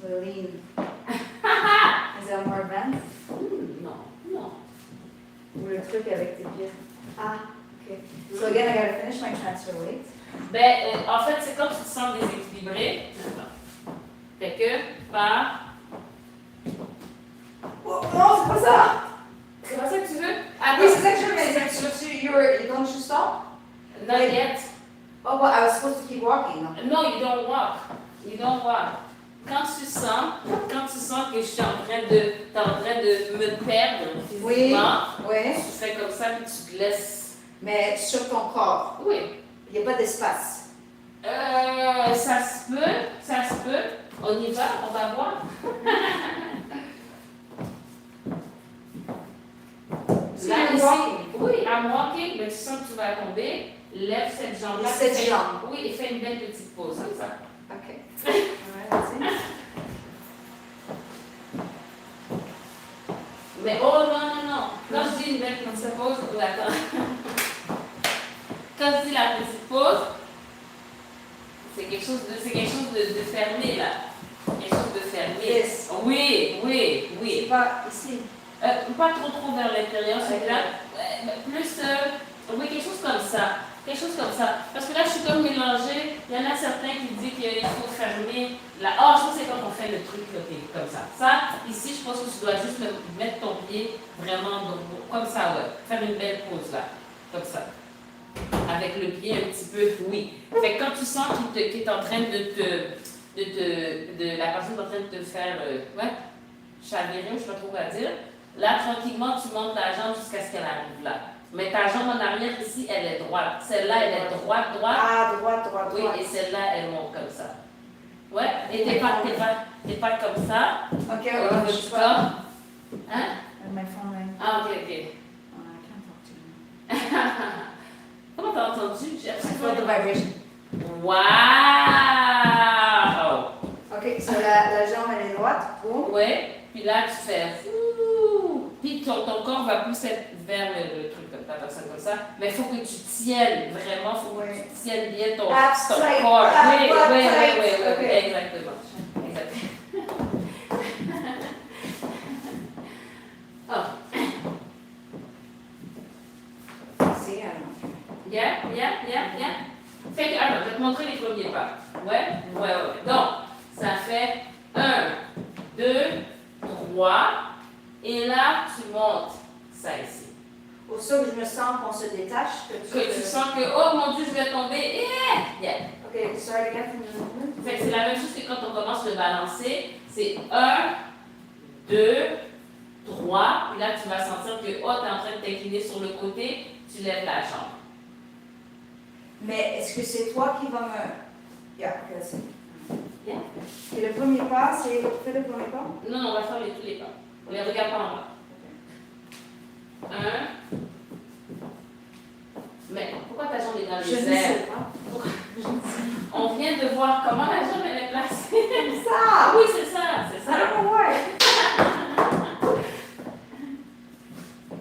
The lean. Is there more advanced? Non. Ou le truc avec tes pieds? Ah, ok. So again, I gotta finish my transfer weight. En fait, c'est quand tu te sens déséquilibré. Fait que, par. Oh, non, c'est pas ça! C'est pas ça que tu veux? Oui, c'est ça que je veux, mais don't you stop? Not yet. Oh, well, I was supposed to keep walking. No? No, you don't walk. Quand tu sens que je suis t'es en train de me perdre physiquement, Oui. tu fais comme ça puis tu te laisses. Mais sur ton corps, Oui. il n'y a pas d'espace. Ça se peut. On y va, on va voir. Là, ici, oui, I'm walking, mais tu sens que tu vas tomber. Lève cette jambe-là. Cette jambe. Oui, et fais une belle petite pause, comme ça. Ok. Alright, vas-y. Mais non. Quand je dis une belle petite pause, d'accord. Quand je dis la petite pause, c'est quelque chose de fermé, là. Quelque chose de fermé. Yes. Oui. C'est pas ici. Pas trop vers l'intérieur, celui-là. Plus, oui, quelque chose comme ça. Parce que là, je suis comme mélangée. Il y en a certains qui disent qu'il faut fermer. Je pense que c'est quand on fait le truc là, comme ça. Ça, ici, je pense que tu dois juste mettre ton pied vraiment comme ça, ouais. Faire une belle pause là. Comme ça. Avec le pied un petit peu, oui. Fait que quand tu sens qu'il est en train la personne est en train de te faire, chavirer, je ne sais pas trop quoi dire. Là, tranquillement, tu montes ta jambe jusqu'à ce qu'elle arrive là. Mais ta jambe en arrière ici, elle est droite. Celle-là, elle est droite. Ah, droite. Oui, et celle-là, elle monte comme ça. Ouais, et t'es pas comme ça. Ok, Au niveau je du sais corps. pas. Hein? My phone rang. Ah, ok. I can't talk to you. Comment t'as entendu? J'ai I felt the vibration. Wow! Ok, so la jambe, elle est droite. Boum. Ouais, puis là, tu fais. Ouh. Puis ton corps va plus être vers le truc comme ça. Mais il faut que tu tiennes, vraiment, il faut que tu tiennes bien ton corps. Oui, exactement. See, I don't know. Yeah. Fait que, alors, je vais te montrer les premiers pas. Ouais. Donc, ça fait 1, 2, 3. Et là, tu montes ça ici. Au saut que je me sens qu'on se détache. Que tu sens que, oh mon Dieu, je vais tomber. Yeah. Ok, start again from the movement. Fait que c'est la même chose que quand on commence le balancer. C'est 1, 2, 3. Puis là, tu vas sentir que, tu es en train de t'incliner sur le côté. Tu lèves la jambe. Mais est-ce que c'est toi qui vas me... Yeah, ok, that's it. Yeah. Et le premier pas, c'est... Fais le premier pas. Non, on va faire tous les pas. On les regarde pas en bas. 1. Mais pourquoi ta jambe est dans les airs? Pourquoi? On vient de voir comment la jambe elle est placée. Comme ça! Oui, c'est ça. I don't know why.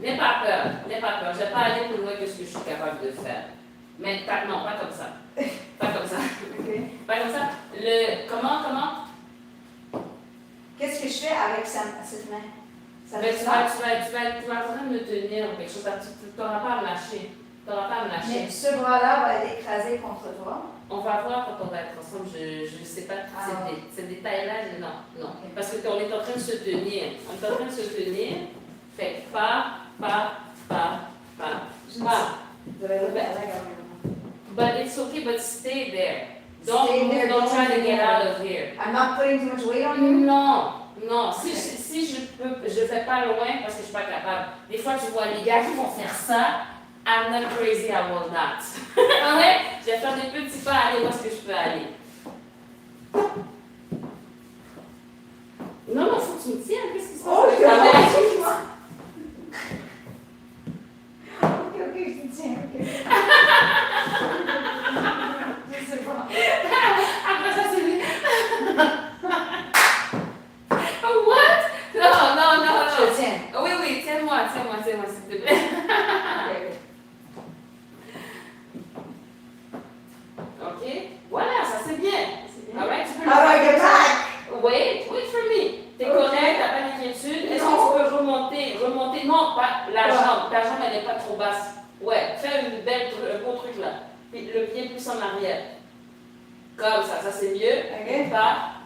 N'aie pas peur. Je ne vais pas aller plus loin que ce que je suis capable de faire. Mais non, pas comme ça. Pas comme ça. Okay. Pas comme ça. Comment? Qu'est-ce que je fais avec cette main? Ça Mais fait tu ça? vas en train de me tenir quelque chose. Tu n'auras pas à me lâcher. Mais ce bras-là va être écrasé contre toi. On va voir quand on va être ensemble. Je ne sais pas ces détails-là. Non. Okay. Parce qu'on est en train de se tenir. Fait que pas. Pas. But it's okay, but stay there. Don't Stay move, there, don't don't try to get move. out of here. I'm not putting too much weight on you. Non, non. Si je fais pas loin parce que je suis pas capable. Des fois, tu vois les gars qui vont faire ça. I'm not crazy, I will not. Ouais, je vais faire des petits pas, aller où est-ce que je peux aller. Non, faut que tu me tiennes. Qu'est-ce qui se passe? Oh, avec ta main? excuse-moi. Ok, je te tiens, ok. Je sais pas. Après ça, c'est lui. What? Non. Je te tiens. Oui, tiens-moi, s'il te plaît. Ok, voilà, ça c'est bien. Alright, tu peux Alright, get back. Wait for me. T'es correct, t'as pas d'inquiétude. Est-ce que tu peux remonter? Non, pas la jambe. Ta jambe, elle n'est pas trop basse. Ouais, fais un beau truc là. Puis le pied plus en arrière. Comme ça c'est mieux. Ok.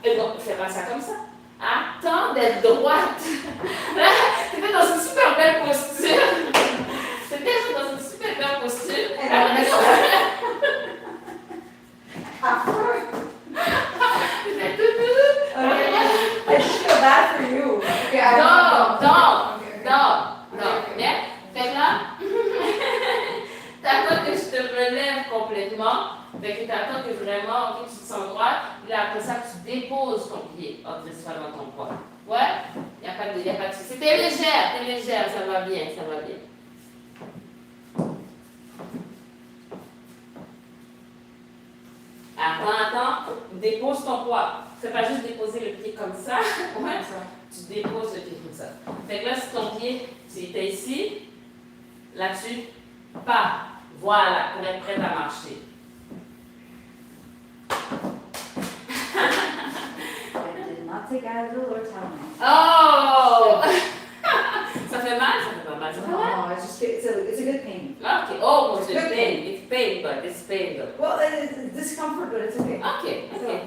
Et donc, fais pas ça comme ça. Attends d'être droite. T'étais dans une super belle posture. T'étais dans une super belle posture. T'étais toute. I just feel bad for you. Okay, Non. Bien. Fait que là, t'attends que je te relève complètement. Fait que t'attends que vraiment, ok, tu te sens droit. Là, après ça, tu déposes ton pied principalement ton poids. Ouais? Y a pas de souci. T'es légère, ça va bien. Attends, dépose ton poids. Fais pas juste déposer le pied comme ça. Ouais, tu déposes le pied comme ça. Fait que là, si ton pied, tu étais ici, là-dessus, pas. Voilà, pour être prête à marcher. I did not take Advil or Tylenol. Oh! Ça fait mal? Ça fait pas mal. Ça fait mal? No, it's a good pain. Ok. Oh, mon Dieu, Good pain. It's pain, but. Well, it's discomfort, but it's okay. Ok.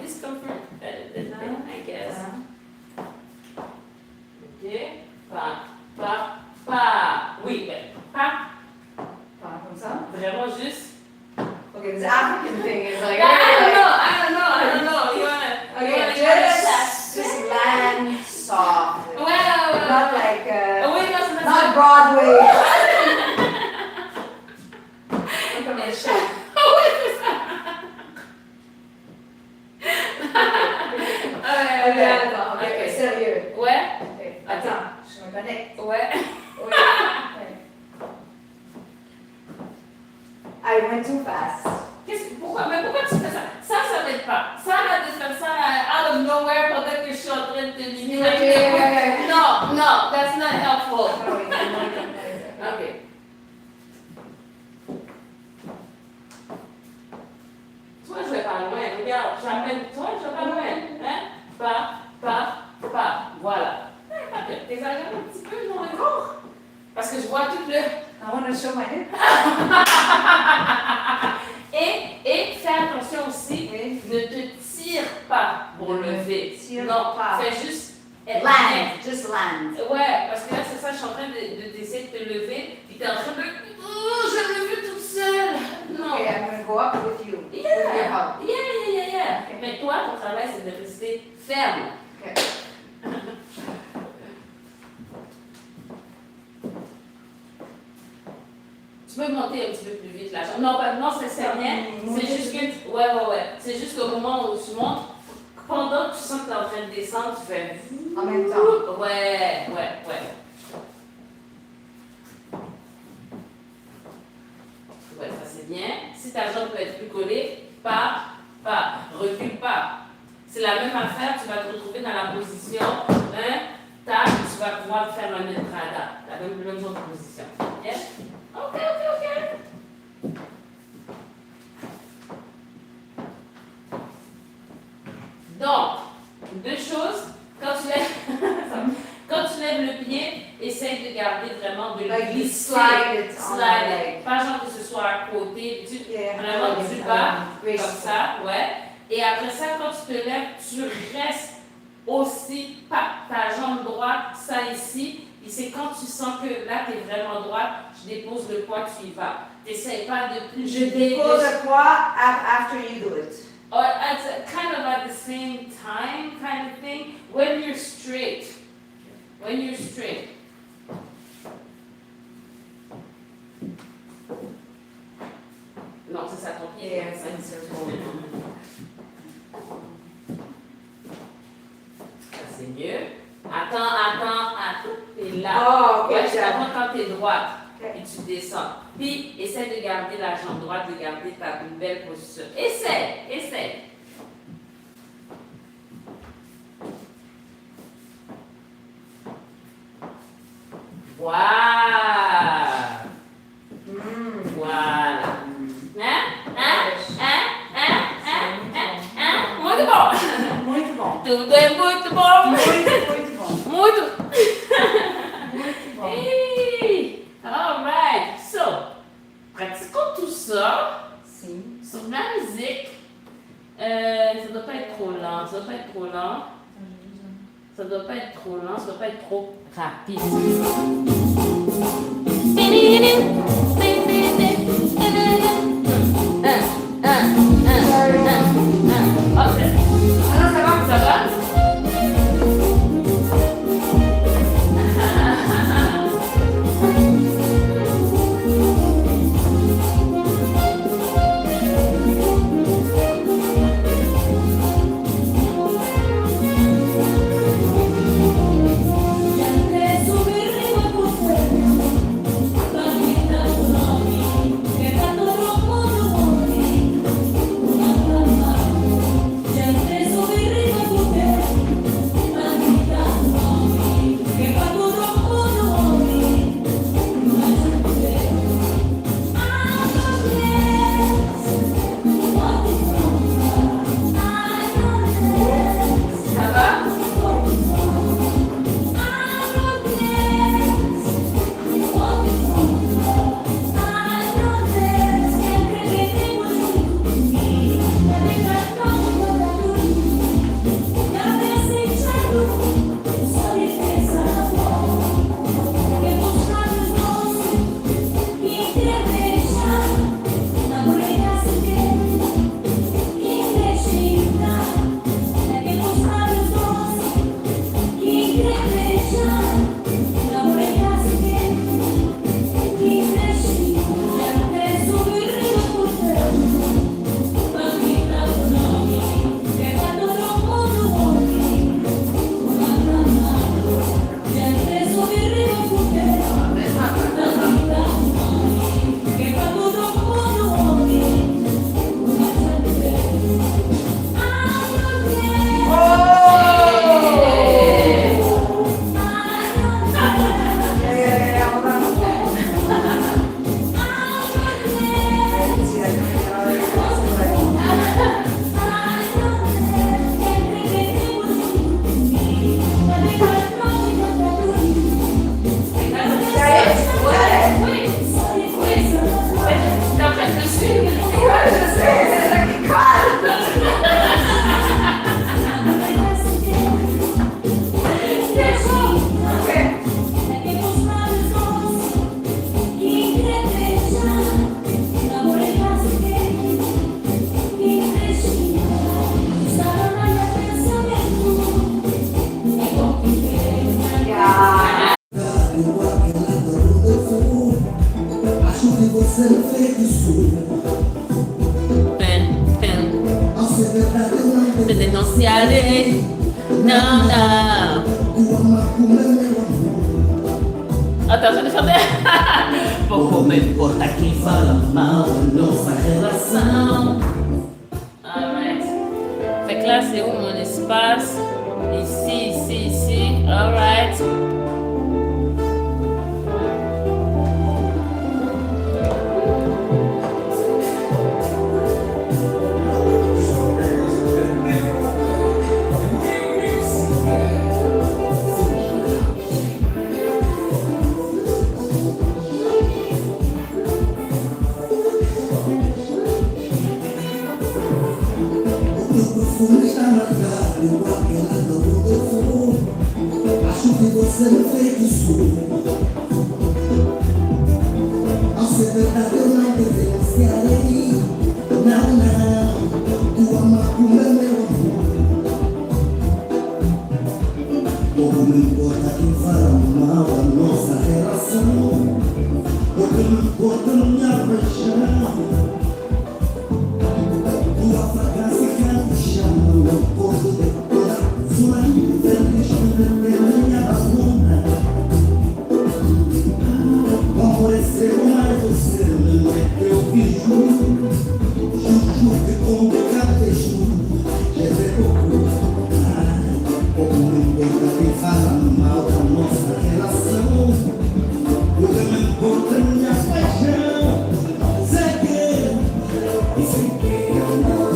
Discomfort. I guess. Ok. Pas. Oui, mais pas. Pas comme ça. Vraiment juste. Okay, the African thing is like. I don't know. You wanna Okay, just land soft. Well, Not like, oui, non, c'est not Broadway. Comme un chat. Oui, c'est ça. Ok, attends, ok, sérieux. Ouais. Ok, attends, je me connecte. Ouais. Oui. I went too fast. Pourquoi tu fais ça? Ça m'aide pas. Ça, là, de faire ça, out of nowhere, pendant que je suis en train de te limiter. Non, that's not helpful. Ok. Toi, je vais pas loin. Regarde, j'amène. Toi, je vais pas loin. Hein? Pas. Voilà. T'exagères un petit peu, non, encore? Parce que je vois tout le. I want to show my hip. Et fais attention aussi, ne te tire pas pour lever. Tire Non, pas. fais juste être Land, just land. Ouais, parce que là, c'est ça, je suis en train d'essayer de te lever, puis t'es en train de. Oh, je vais me lever toute seule. Non. Okay, I'm going to go up with you. With your help. Yeah. Mais toi, ton travail, c'est de rester ferme. Okay. Tu peux monter un petit peu plus vite la jambe. Non, c'est rien. C'est juste que. Ouais. C'est juste qu'au moment où tu montes, pendant que tu sens que tu es en train de descendre, tu fais. En même temps. Ouais. Ouais, ça c'est bien. Si ta jambe peut être plus collée, pas. Recule pas. C'est la même affaire, tu vas te retrouver dans la position, tac, tu vas pouvoir faire un entrada. La même autre position. Yes? Ok. Donc, deux choses. Quand tu lèves le pied, essaye de garder vraiment de Like you glisser. slide it on the leg. Pas genre que ce soit à côté, Yeah. vraiment du bas, comme graceful. ça, ouais. Et après ça, quand tu te lèves, tu restes aussi ta jambe droite, ça ici, Et c'est quand tu sens que là, tu es vraiment droite, je dépose le poids, tu y vas. T'essayes pas de plus. Je dépose le poids after you do it. Or at kind of at the same time kind of thing, when you're straight. When you're straight. Non, c'est ça ton pied. Yeah, it's in circle. Ça, c'est mieux. Attends. Et là. Oh, ok, Ouais, j'ai- avant quand tu es droite. Ok. Et tu descends. Puis, essaie de garder la jambe droite, de garder ta une belle posture. Essaie. Voilà. Voilà. Muito bom. Muito bom. Tudo é muito bom. Muito bom. Muito. Muito bom. Hey. All right. So, pratiquons tout ça Sim. sur la musique. Ça doit pas être trop lent. Ça doit pas être trop lent. Ça doit pas être trop lent. Ça doit pas être trop rapide. Ok. Ah non, ça va. Ça va? Ça va? Acho que você não fez isso. Ao ser verdade eu não tenho. Denunciarei. Não. Tu ama como é meu amor. Attends, deixa eu ver. Pouco me importa quem fala mal da nossa relação. Alright. Fait que là, c'est où mon espace? Ici. Alright. O meu perfume está marcado igual que ela do eu vou. Acho que você você me fez isso. Ao ser verdade eu não denunciarei. Não, tua mácula é meu amor. Pouco me importa quem fala mal da nossa relação. Pouco me importa minha paixão. Tua fracasse que chama meu corpo de toda sua feliz minha laguna. O amor é seu, mas você não é teu bicho. Juju ficou de cabeço. Já vê pouco me importa quem fala mal da nossa relação. Pouco me importa minha paixão. Sei que e sei que amor.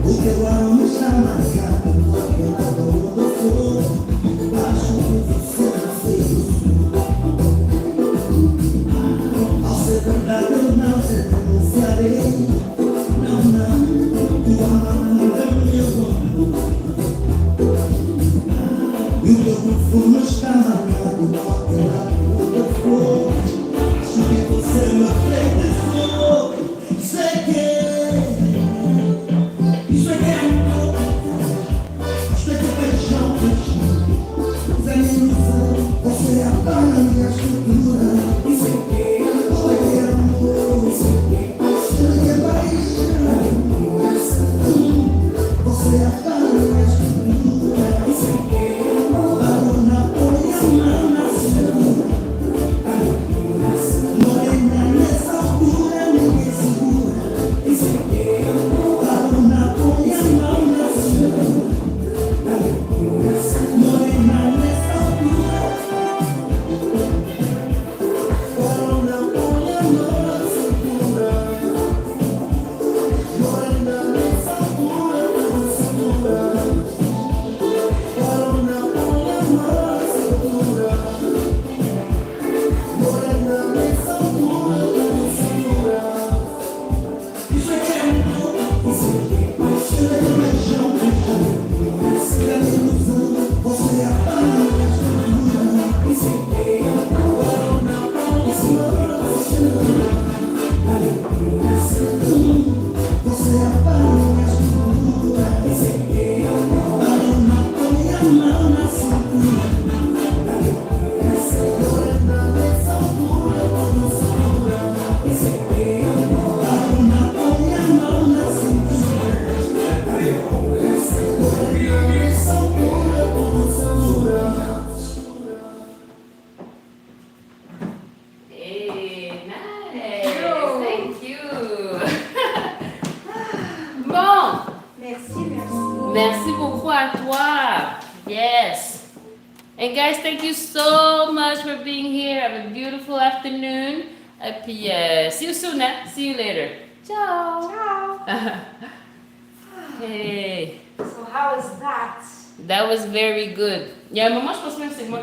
O teu aroma está marcado no apelador do fogo. Acho que você não fez isso. Ao ser verdade eu não te denunciarei. Não, tua mamãe é meu amor. E o teu perfume está marcado no apelador do fogo. Acho que você me fez isso. Sei que isso é amor, isso é paixão, isso é ilusão, você é a minha estrutura. Isso é amor, isso é paixão, você é a minha estrutura. Isso é amor, na minha nação, morena nessa altura, ninguém segura. Isso é amor. Hey, nice. Thank you. Bon. Merci beaucoup à toi. Yes. And guys, thank you so much for being here. Have a beautiful afternoon. Et puis, see you soon. Hein? See you later. Ciao. Hey. So how is that? That was very good. Il y a un moment, je pense même que c'est moi qui